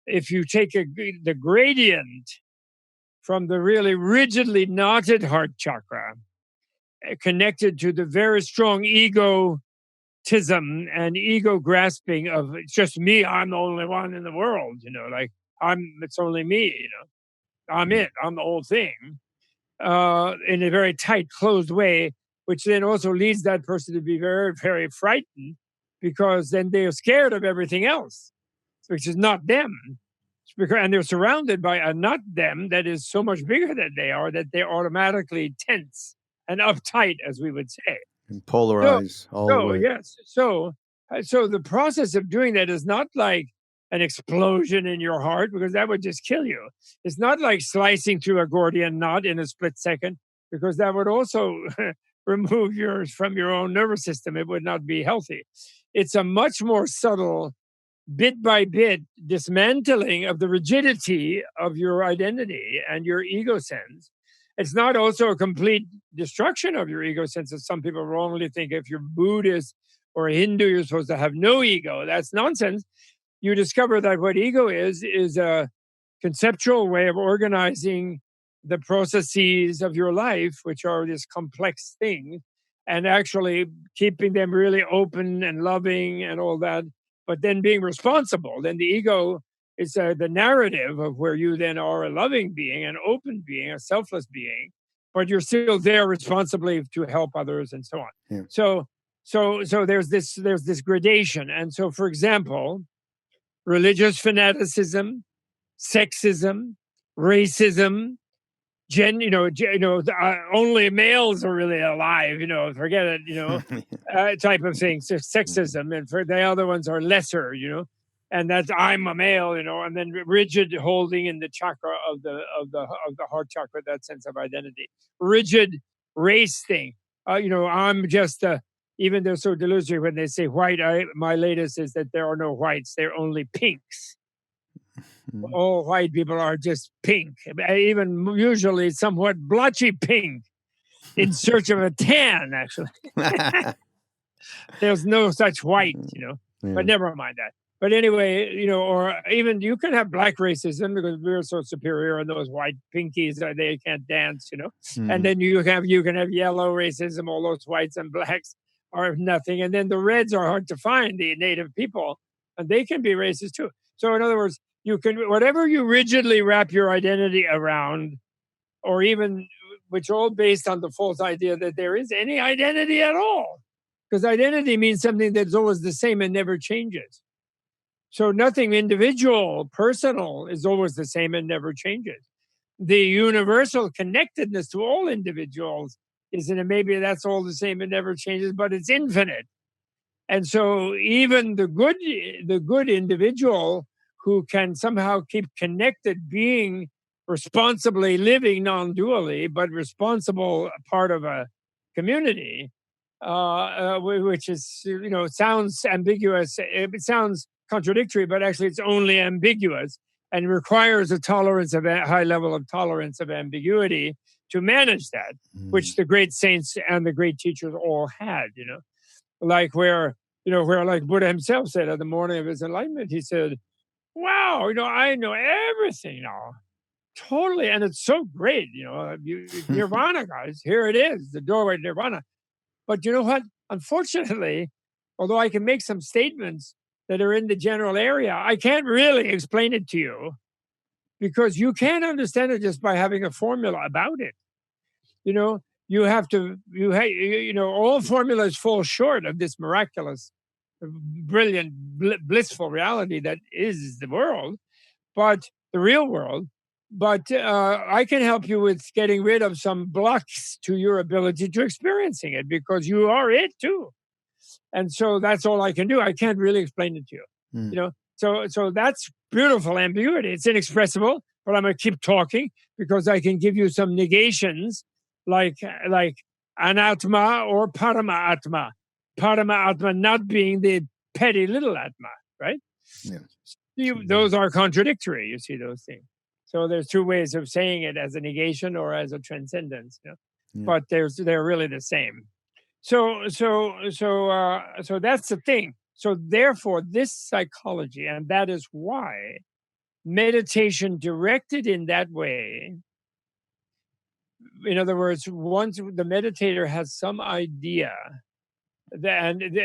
if you take the gradient from the really rigidly knotted heart chakra, connected to the very strong egotism and ego grasping of it's just me, I'm the only one in the world, like it's only me, I'm it, I'm the whole thing, in a very tight, closed way, which then also leads that person to be very, very frightened, because then they're scared of everything else, which is not them. And they're surrounded by a not them that is so much bigger than they are that they're automatically tense and uptight, as we would say. And polarize all the way. Yes. So the process of doing that is not like an explosion in your heart, because that would just kill you. It's not like slicing through a Gordian knot in a split second, because that would also remove yours from your own nervous system. It would not be healthy. It's a much more subtle, bit by bit dismantling of the rigidity of your identity and your ego sense. It's not also a complete destruction of your ego sense, as some people wrongly think. If you're Buddhist or Hindu, you're supposed to have no ego. That's nonsense. You discover that what ego is a conceptual way of organizing the processes of your life, which are this complex thing, and actually keeping them really open and loving and all that, but then being responsible. Then the ego is the narrative of where you then are a loving being, an open being, a selfless being, but you're still there responsibly to help others and so on. Yeah. So there's this gradation. And so, for example, religious fanaticism, sexism, racism, only males are really alive, forget it, type of thing. So sexism, and for the other ones are lesser, and that's I'm a male, and then rigid holding in the chakra of the heart chakra, that sense of identity, rigid race thing. I'm just even they're so delusory when they say white. My latest is that there are no whites; they're only pinks. All white people are just pink, even usually somewhat blotchy pink, in search of a tan, actually. There's no such white, Yeah. But never mind that. But anyway, or even you can have black racism because we're so superior, and those white pinkies, they can't dance, And then you can have yellow racism, all those whites and blacks are nothing. And then the reds are hard to find, the native people, and they can be racist too. So in other words, you can, whatever you rigidly wrap your identity around, or even, which are all based on the false idea that there is any identity at all. Because identity means something that's always the same and never changes. So nothing individual, personal, is always the same and never changes. The universal connectedness to all individuals isn't, maybe that's all the same and never changes, but it's infinite. And so even the good individual who can somehow keep connected, being responsibly living non-dually, but responsible part of a community, which is, sounds ambiguous. It sounds contradictory, but actually it's only ambiguous and requires a high level of tolerance of ambiguity to manage that, which the great saints and the great teachers all had, like where like Buddha himself said at the morning of his enlightenment, he said, wow, I know everything now. Totally. And it's so great, Nirvana, guys. Here it is, the doorway to Nirvana. But you know what? Unfortunately, although I can make some statements that are in the general area, I can't really explain it to you, because you can't understand it just by having a formula about it. You have to, all formulas fall short of this miraculous, brilliant, blissful reality that is the world, but the real world. But I can help you with getting rid of some blocks to your ability to experiencing it, because you are it too. And so that's all I can do. I can't really explain it to you. So that's beautiful ambiguity. It's inexpressible, but I'm going to keep talking because I can give you some negations like anatma or parama atma. Parama atma not being the petty little atma, right? Yeah. Those are contradictory, you see those things. So there's two ways of saying it, as a negation or as a transcendence, you know? Yeah. But they're really the same. So that's the thing. So therefore, this psychology, and that is why meditation directed in that way, in other words, once the meditator has some idea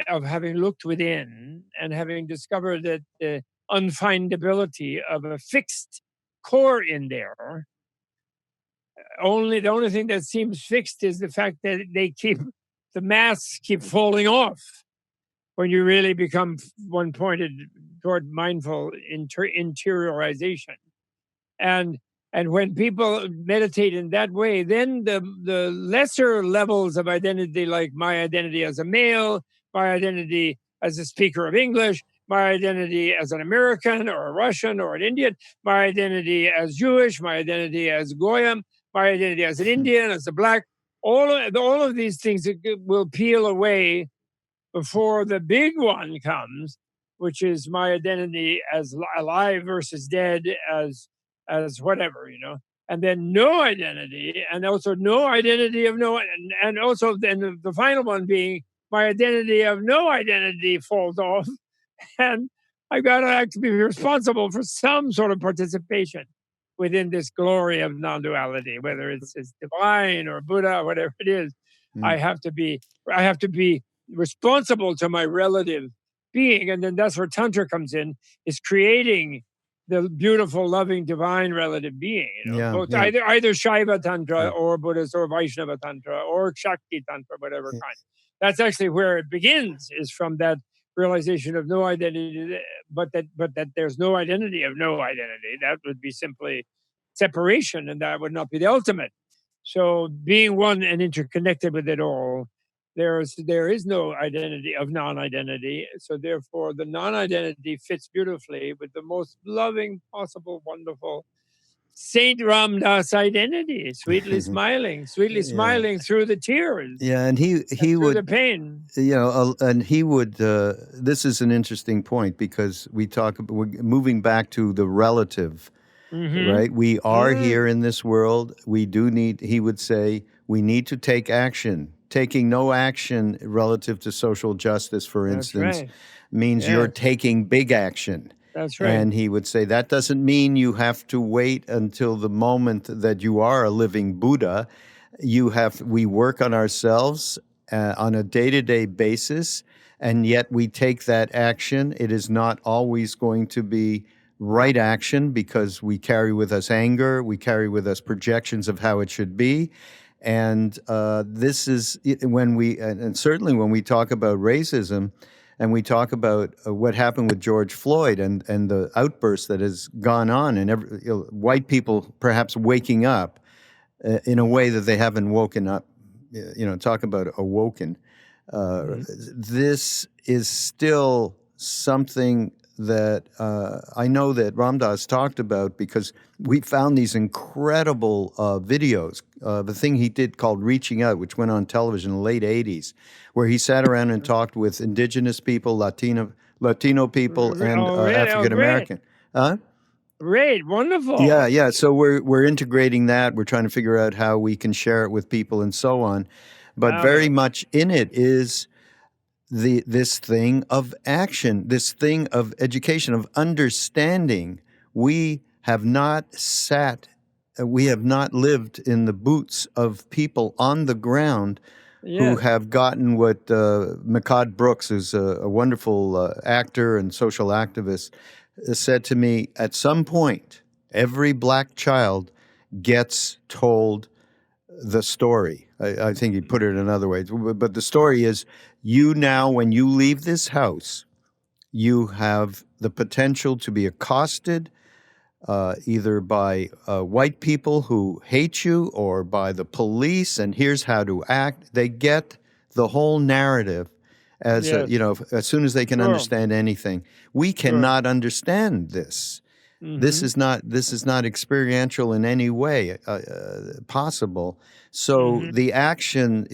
of having looked within and having discovered that the unfindability of a fixed core in there, the only thing that seems fixed is the fact that the masks keep falling off when you really become one pointed toward mindful interiorization. And when people meditate in that way, then the lesser levels of identity, like my identity as a male, my identity as a speaker of English, my identity as an American or a Russian or an Indian, my identity as Jewish, my identity as Goyim, my identity as an Indian, as a black, all of these things will peel away before the big one comes, which is my identity as alive versus dead, as whatever, you know, and then no identity, and also no identity of no, and also then the final one being my identity of no identity falls off, and I got to actually be responsible for some sort of participation within this glory of non-duality, whether it's divine or Buddha, whatever it is. I have to be responsible to my relative being, and then that's where Tantra comes in, is creating the beautiful, loving, divine relative being. You know, either Shaiva Tantra or Buddhist or Vaishnava Tantra or Shakti Tantra, whatever kind. That's actually where it begins, is from that realization of no identity, but that there's no identity of no identity. That would be simply separation, and that would not be the ultimate. So being one and interconnected with it all, there is no identity of non-identity. So therefore, the non-identity fits beautifully with the most loving possible, wonderful Saint Ram Dass identity, sweetly smiling through the tears. Yeah, and he would the pain. You know, and he would. This is an interesting point, because we're moving back to the relative, right? We are here in this world. We do need. He would say we need to take action. Taking no action relative to social justice, for instance, means you're taking big action. That's right. And he would say that doesn't mean you have to wait until the moment that you are a living Buddha. We work on ourselves on a day-to-day basis, and yet we take that action. It is not always going to be right action, because we carry with us anger, we carry with us projections of how it should be. And this is and certainly when we talk about racism, and we talk about what happened with George Floyd and the outburst that has gone on, and white people perhaps waking up in a way that they haven't woken up. Talk about awoken. This is still something that I know that Ram Dass talked about, because we found these incredible videos. The thing he did called Reaching Out, which went on television in the late 80s, where he sat around and talked with indigenous people, Latino people, and African American. Great, wonderful. Yeah. So we're integrating that. We're trying to figure out how we can share it with people and so on. But very much in it is this thing of action, this thing of education, of understanding. We have not lived in the boots of people on the ground who have gotten what Mehcad Brooks, who's a wonderful actor and social activist, said to me, at some point, every black child gets told the story. I think he put it another way. But the story is, you now, when you leave this house, you have the potential to be accosted either by white people who hate you or by the police, and here's how to act. They get the whole narrative. as Yes. as soon as they can understand anything. We cannot understand this. This is not experiential in any way possible. So the action.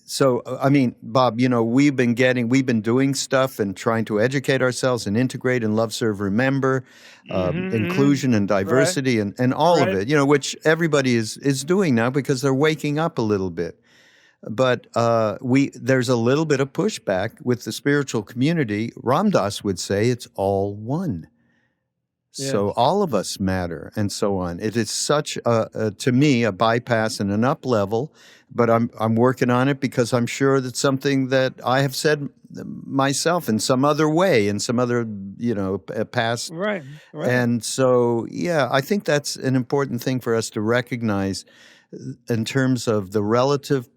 So I mean, Bob, we've been doing stuff and trying to educate ourselves and integrate and love, serve, remember, inclusion and diversity and all of it. Which everybody is doing now because they're waking up a little bit. But there's a little bit of pushback with the spiritual community. Ram Dass would say it's all one. So all of us matter, and so on. It is such to me, a bypass and an up level, but I'm working on it because I'm sure that's something that I have said myself in some other way, in some other past. Right. And so, I think that's an important thing for us to recognize in terms of the relative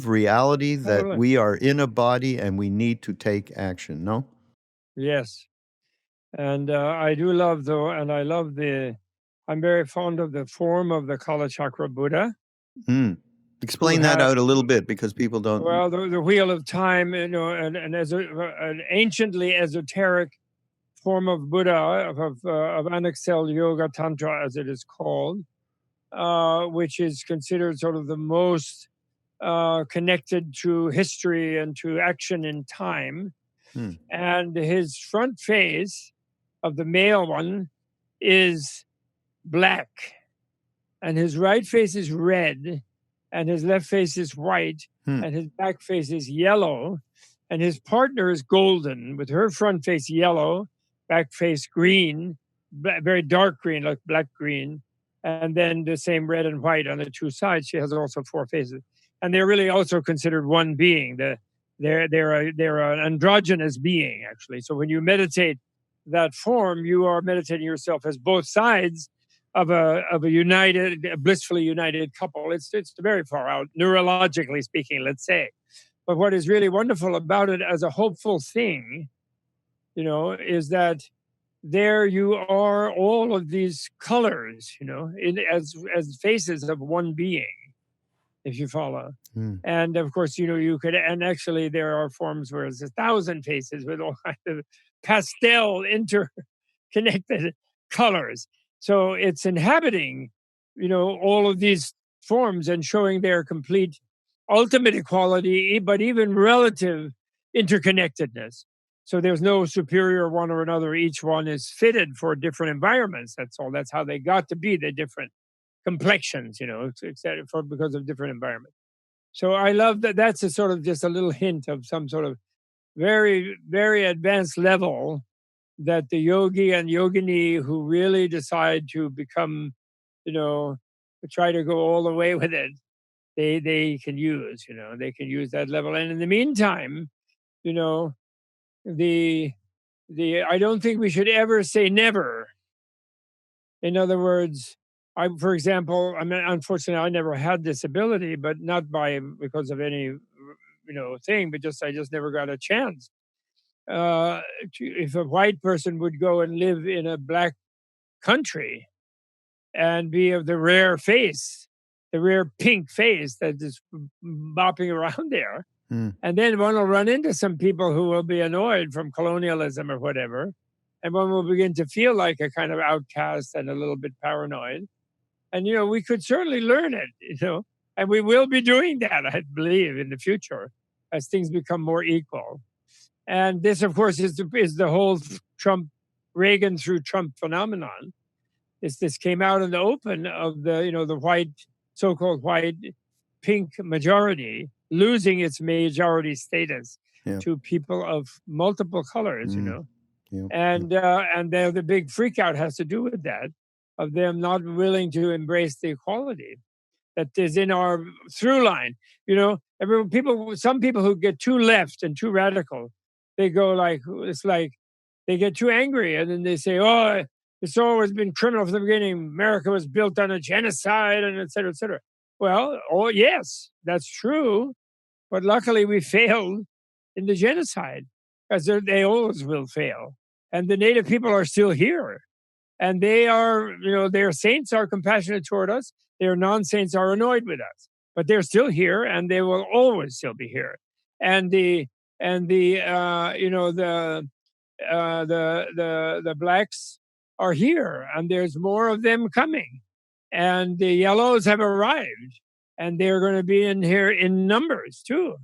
reality that we are in a body and we need to take action. No. Yes. And I do love, and I love I'm very fond of the form of the Kalachakra Buddha. Explain that out a little bit because people don't. Well, the wheel of time, and as an anciently esoteric form of Buddha, of Anaxel Yoga Tantra, as it is called, which is considered sort of the most connected to history and to action in time. And his front face of the male one is black, and his right face is red, and his left face is white, and his back face is yellow, and his partner is golden, with her front face yellow, back face green, very dark green, like black green, and then the same red and white on the two sides. She has also 4 faces, and they're really also considered one being. They're an androgynous being, actually. So when you meditate that form, you are meditating yourself as both sides of a blissfully united couple. It's very far out, neurologically speaking, let's say. But what is really wonderful about it as a hopeful thing, is that there you are, all of these colors, as faces of one being, if you follow. And of course, you could, and actually there are forms where it's 1,000 faces with all kinds of pastel interconnected colors. So it's inhabiting, all of these forms and showing their complete ultimate equality, but even relative interconnectedness. So there's no superior one or another. Each one is fitted for different environments. That's all. That's how they got to be the different complexions, because of different environments. So I love that. That's a sort of just a little hint of some sort of very, very advanced level that the yogi and yogini who really decide to become, try to go all the way with it, they can use, they can use that level. And in the meantime, I don't think we should ever say never. In other words, for example, unfortunately, I never had this ability, but not because of any, thing, but I just never got a chance. If a white person would go and live in a black country and be of the rare face, the rare pink face that is bopping around there, and then one will run into some people who will be annoyed from colonialism or whatever, and one will begin to feel like a kind of outcast and a little bit paranoid. And, we could certainly learn it, and we will be doing that, I believe, in the future as things become more equal. And this, of course, is the whole Reagan through Trump phenomenon. This came out in the open of the white, so-called white pink majority losing its majority status to people of multiple colors, and the big freak out has to do with that, of them not willing to embrace the equality that is in our through line. Some people who get too left and too radical, they go it's like they get too angry and then they say, oh, it's always been criminal from the beginning. America was built on a genocide and et cetera, et cetera. Well, yes, that's true. But luckily we failed in the genocide, because they always will fail. And the native people are still here. And they are, their saints are compassionate toward us. Their non-saints are annoyed with us. but they're still here, and they will always still be here. And the blacks are here, and there's more of them coming, and the yellows have arrived, and they're going to be in here in numbers too.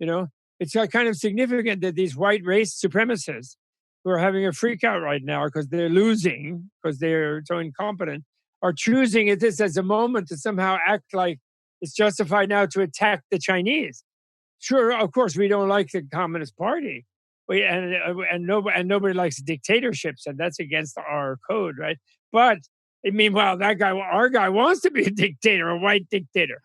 It's kind of significant that these white race supremacists who are having a freak out right now because they're losing, because they're so incompetent, are choosing this as a moment to somehow act like it's justified now to attack the Chinese. Sure, of course, we don't like the Communist Party, and nobody likes dictatorships, and that's against our code, right? But meanwhile, our guy wants to be a dictator, a white dictator.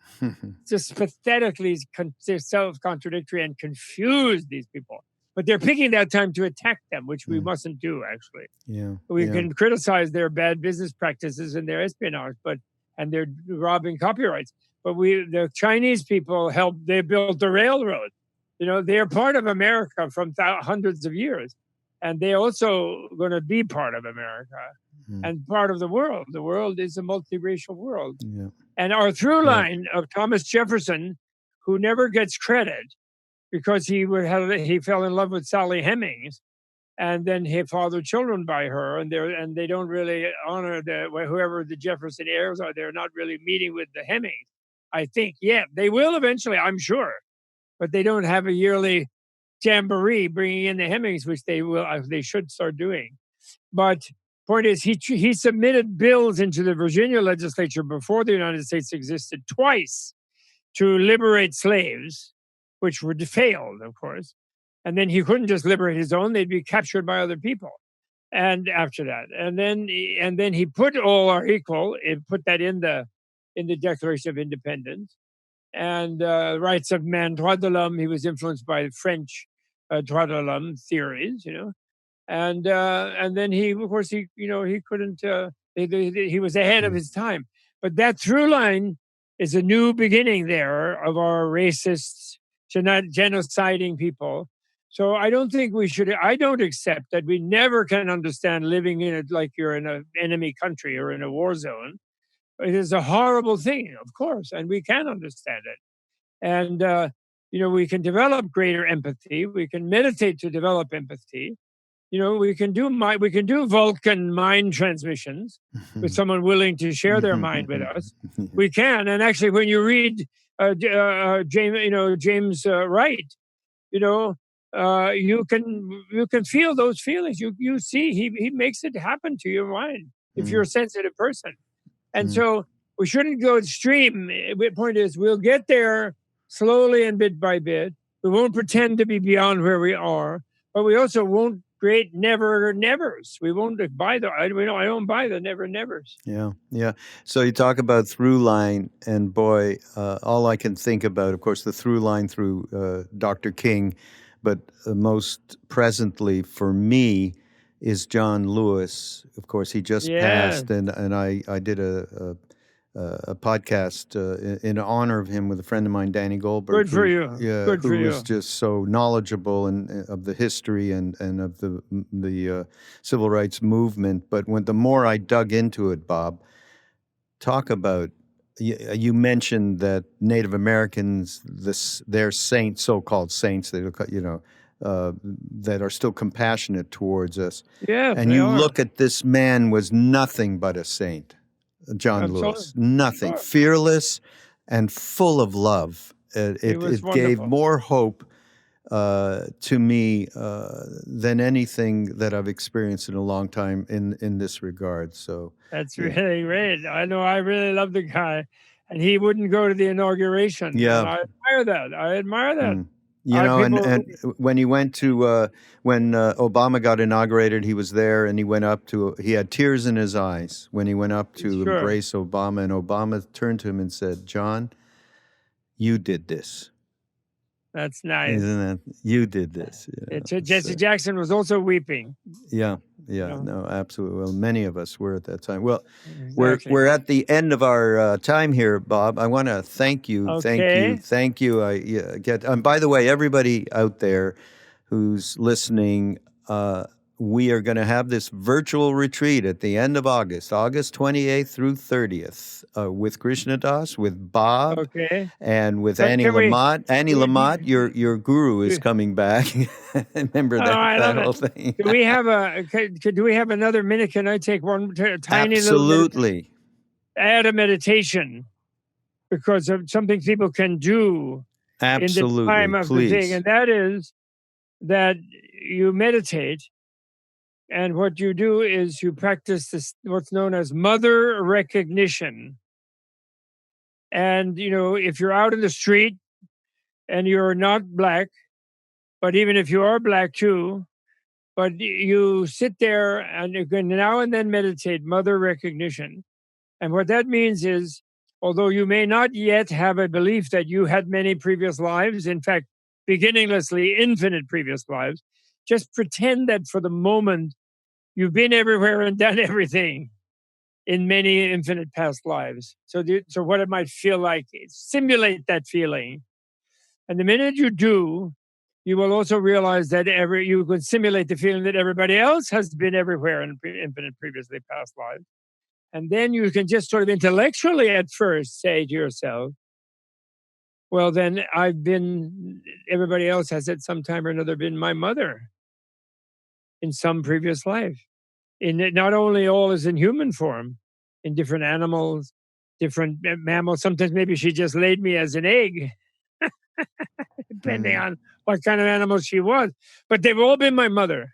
Just pathetically self-contradictory and confuse these people. But they're picking that time to attack them, which we mustn't do, actually. Yeah. We can criticize their bad business practices and their espionage, and they're robbing copyrights. But the Chinese people they built the railroad. They're part of America from hundreds of years. And they're also going to be part of America and part of the world. The world is a multiracial world. Yeah. And our through line of Thomas Jefferson, who never gets credit because he fell in love with Sally Hemings, and then he fathered children by her, and they don't really honor whoever the Jefferson heirs are. They're not really meeting with the Hemings, I think. Yeah, they will eventually, I'm sure, but they don't have a yearly jamboree bringing in the Hemings, which they should start doing. But point is, he submitted bills into the Virginia legislature before the United States existed twice to liberate slaves, which failed, of course. And then he couldn't just liberate his own; they'd be captured by other people. And after that, and then he put all are equal. It put that in the Declaration of Independence, and rights of man, droit de l'homme. He was influenced by French droit de l'homme theories, and then he couldn't. He was ahead of his time. But that through line is a new beginning there of our racists genociding people. So I don't think we should. I don't accept that we never can understand living in it like you're in an enemy country or in a war zone. It is a horrible thing, of course, and we can understand it. And we can develop greater empathy. We can meditate to develop empathy. We can do Vulcan mind transmissions with someone willing to share their mind with us. We can, and actually, when you read James Wright, you can feel those feelings. You see, he makes it happen to your mind if you're a sensitive person. And so we shouldn't go extreme. The point is, we'll get there slowly and bit by bit. We won't pretend to be beyond where we are, but we also won't create never-nevers. We won't buy I don't buy the never-nevers. Yeah. So you talk about through line, and boy, all I can think about, of course, the through line through Dr. King, but most presently for me is John Lewis. Of course, he just passed, and I did a podcast in honor of him with a friend of mine, Danny Goldberg. Good for you. Yeah, Good for who you. was just so knowledgeable of the history and of the civil rights movement. But the more I dug into it, Bob, talk about. You mentioned that Native Americans, their saints, so-called saints, that are still compassionate towards us. Yeah, and you look at this man was nothing but a saint, John Lewis. Nothing, fearless and full of love. It gave more hope to me than anything that I've experienced in a long time in this regard. So that's really great. I know I really love the guy, and he wouldn't go to the inauguration. Yeah, and I admire that. And when he went to when Obama got inaugurated, he was there, and he had tears in his eyes when he went up to embrace Obama, and Obama turned to him and said, "John, you did this." That's nice. Isn't that? You did this. Jesse Jackson was also weeping. Yeah, no, absolutely. Well, many of us were at that time. Well, we're at the end of our time here, Bob. I want to thank you. Okay. Thank you. By the way, everybody out there who's listening, we are going to have this virtual retreat at the end of August, August 28th through 30th, with Krishna Das, with Bob, Okay. and with But Annie can we- Lamott. Annie Lamott, your guru is coming back. Remember Oh, I that love whole it. thing? Do we have do we have another minute? Can I take one tiny little Absolutely. add a meditation? Because of something people can do Absolutely. in the time of the thing, and that is that you meditate, and what you do is you practice this, what's known as mother recognition. And if you're out in the street and you're not black, but even if you are black too, but you sit there and you can now and then meditate mother recognition. And what that means is, although you may not yet have a belief that you had many previous lives, in fact, beginninglessly infinite previous lives, just pretend that for the moment you've been everywhere and done everything in many infinite past lives. So what it might feel like, simulate that feeling. And the minute you do, you will also realize that you can simulate the feeling that everybody else has been everywhere in infinite previously past lives. And then you can just sort of intellectually at first say to yourself, well, then everybody else has at some time or another been my mother in some previous life. Not only all is in human form, in different animals, different mammals. Sometimes maybe she just laid me as an egg, depending on what kind of animal she was. But they've all been my mother.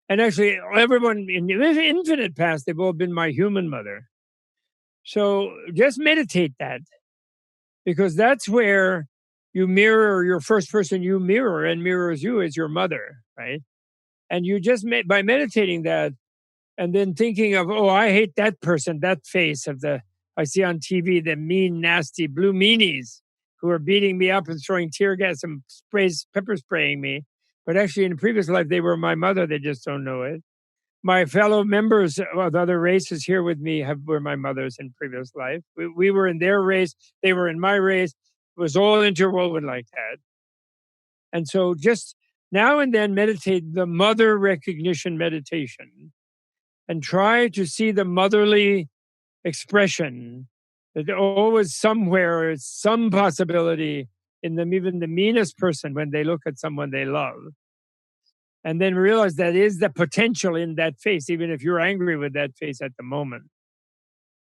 And actually, everyone in the infinite past, they've all been my human mother. So just meditate that, because that's where you mirror your first person you mirror and mirrors you as your mother, right? And you just, by meditating that, and then thinking of, oh, I hate that person, that face I see on TV, the mean, nasty blue meanies who are beating me up and throwing tear gas and pepper spraying me. But actually, in a previous life, they were my mother. They just don't know it. My fellow members of other races here with me were my mothers in previous life. We were in their race. They were in my race. It was all interwoven like that. And so just now and then meditate the mother recognition meditation and try to see the motherly expression that always somewhere, some possibility in them, even the meanest person, when they look at someone they love. And then realize that is the potential in that face, even if you're angry with that face at the moment.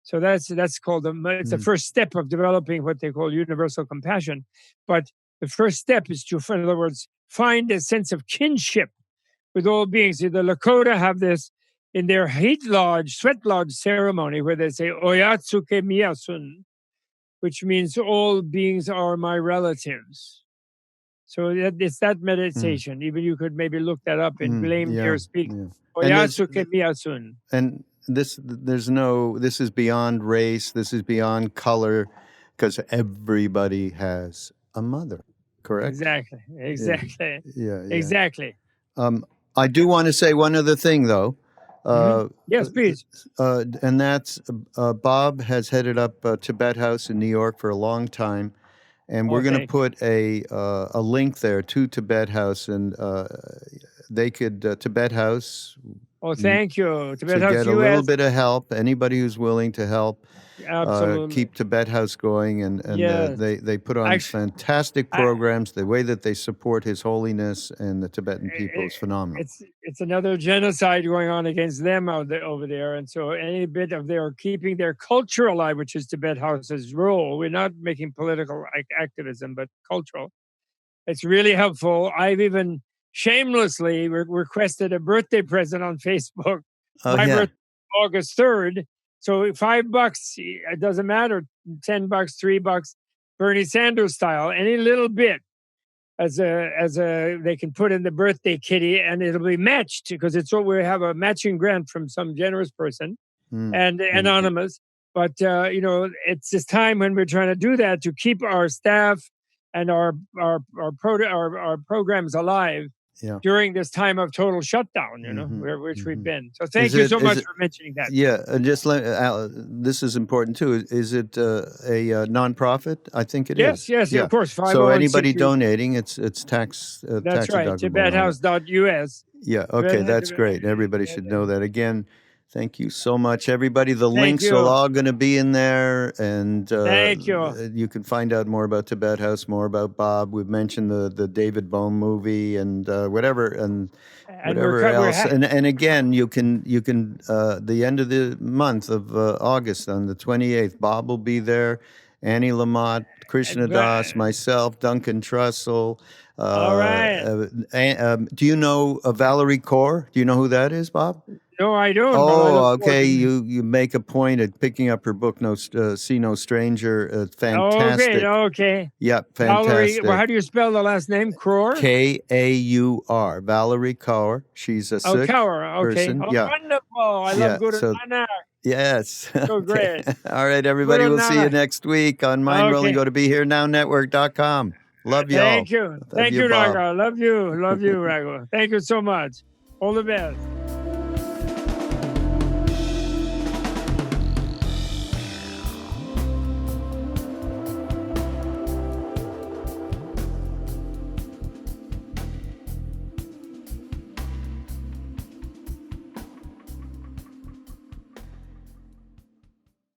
So that's called it's the first step of developing what they call universal compassion. But the first step is to, in other words, find a sense of kinship with all beings. The Lakota have this in their sweat lodge ceremony, where they say Oyatsuke Miyasun, which means all beings are my relatives. So it's that meditation. Even you could maybe look that up in blame your speak. Oyatsuke Miyasun. And this is beyond race. This is beyond color, because everybody has a mother. Correct? Exactly. Yeah. Exactly. I do want to say one other thing, though. Yes, please. And that's Bob has headed up Tibet House in New York for a long time. And we're going to put a link there to Tibet House, and they could Tibet House. Oh, thank you, Tibet to House get a little bit of help. Anybody who's willing to help, keep Tibet House going, and they put on fantastic programs. The way that they support His Holiness and the Tibetan people is phenomenal. It's another genocide going on against them over there, and so any bit of their keeping their culture alive, which is Tibet House's role. We're not making political activism, but cultural. It's really helpful. I've even shamelessly requested a birthday present on Facebook. My birthday is August 3rd. So $5, it doesn't matter. $10, $3, Bernie Sanders style, any little bit they can put in the birthday kitty, and it'll be matched, because we have a matching grant from some generous person and anonymous. But it's this time when we're trying to do that to keep our staff and our programs alive during this time of total shutdown, which we've been. So thank you so much for mentioning that. Yeah, and just this is important too. Is it a nonprofit? I think it is. Yes, of course. So anybody donating, it's tax. That's tax right. deductible. TibetHouse.us. Yeah. Okay, that's great. Everybody should know that. Again, thank you so much, everybody. The links are all going to be in there, and thank you. You can find out more about Tibet House, more about Bob. We've mentioned the David Bohm movie, and whatever else. And again, you can the end of the month of August on the 28th, Bob will be there. Annie Lamott, Krishna Das, myself, Duncan Trussell. All right. Do you know Valerie Kaur? Do you know who that is, Bob? No, I don't. Oh, okay. You make a point at picking up her book, See No Stranger. Fantastic. Okay. Yeah, fantastic. Valerie, how do you spell the last name? Kaur? Kaur. Valerie Kaur. She's a Sikh person. Oh, yeah. wonderful. I love Guru Nanak. Yes. So great. All right, everybody. We'll see you next week on Mindrolling. Go to BeHereNowNetwork.com. Love y'all. Thank you. Thank you, Raghu. Love you, Raghu. Thank you so much. All the best.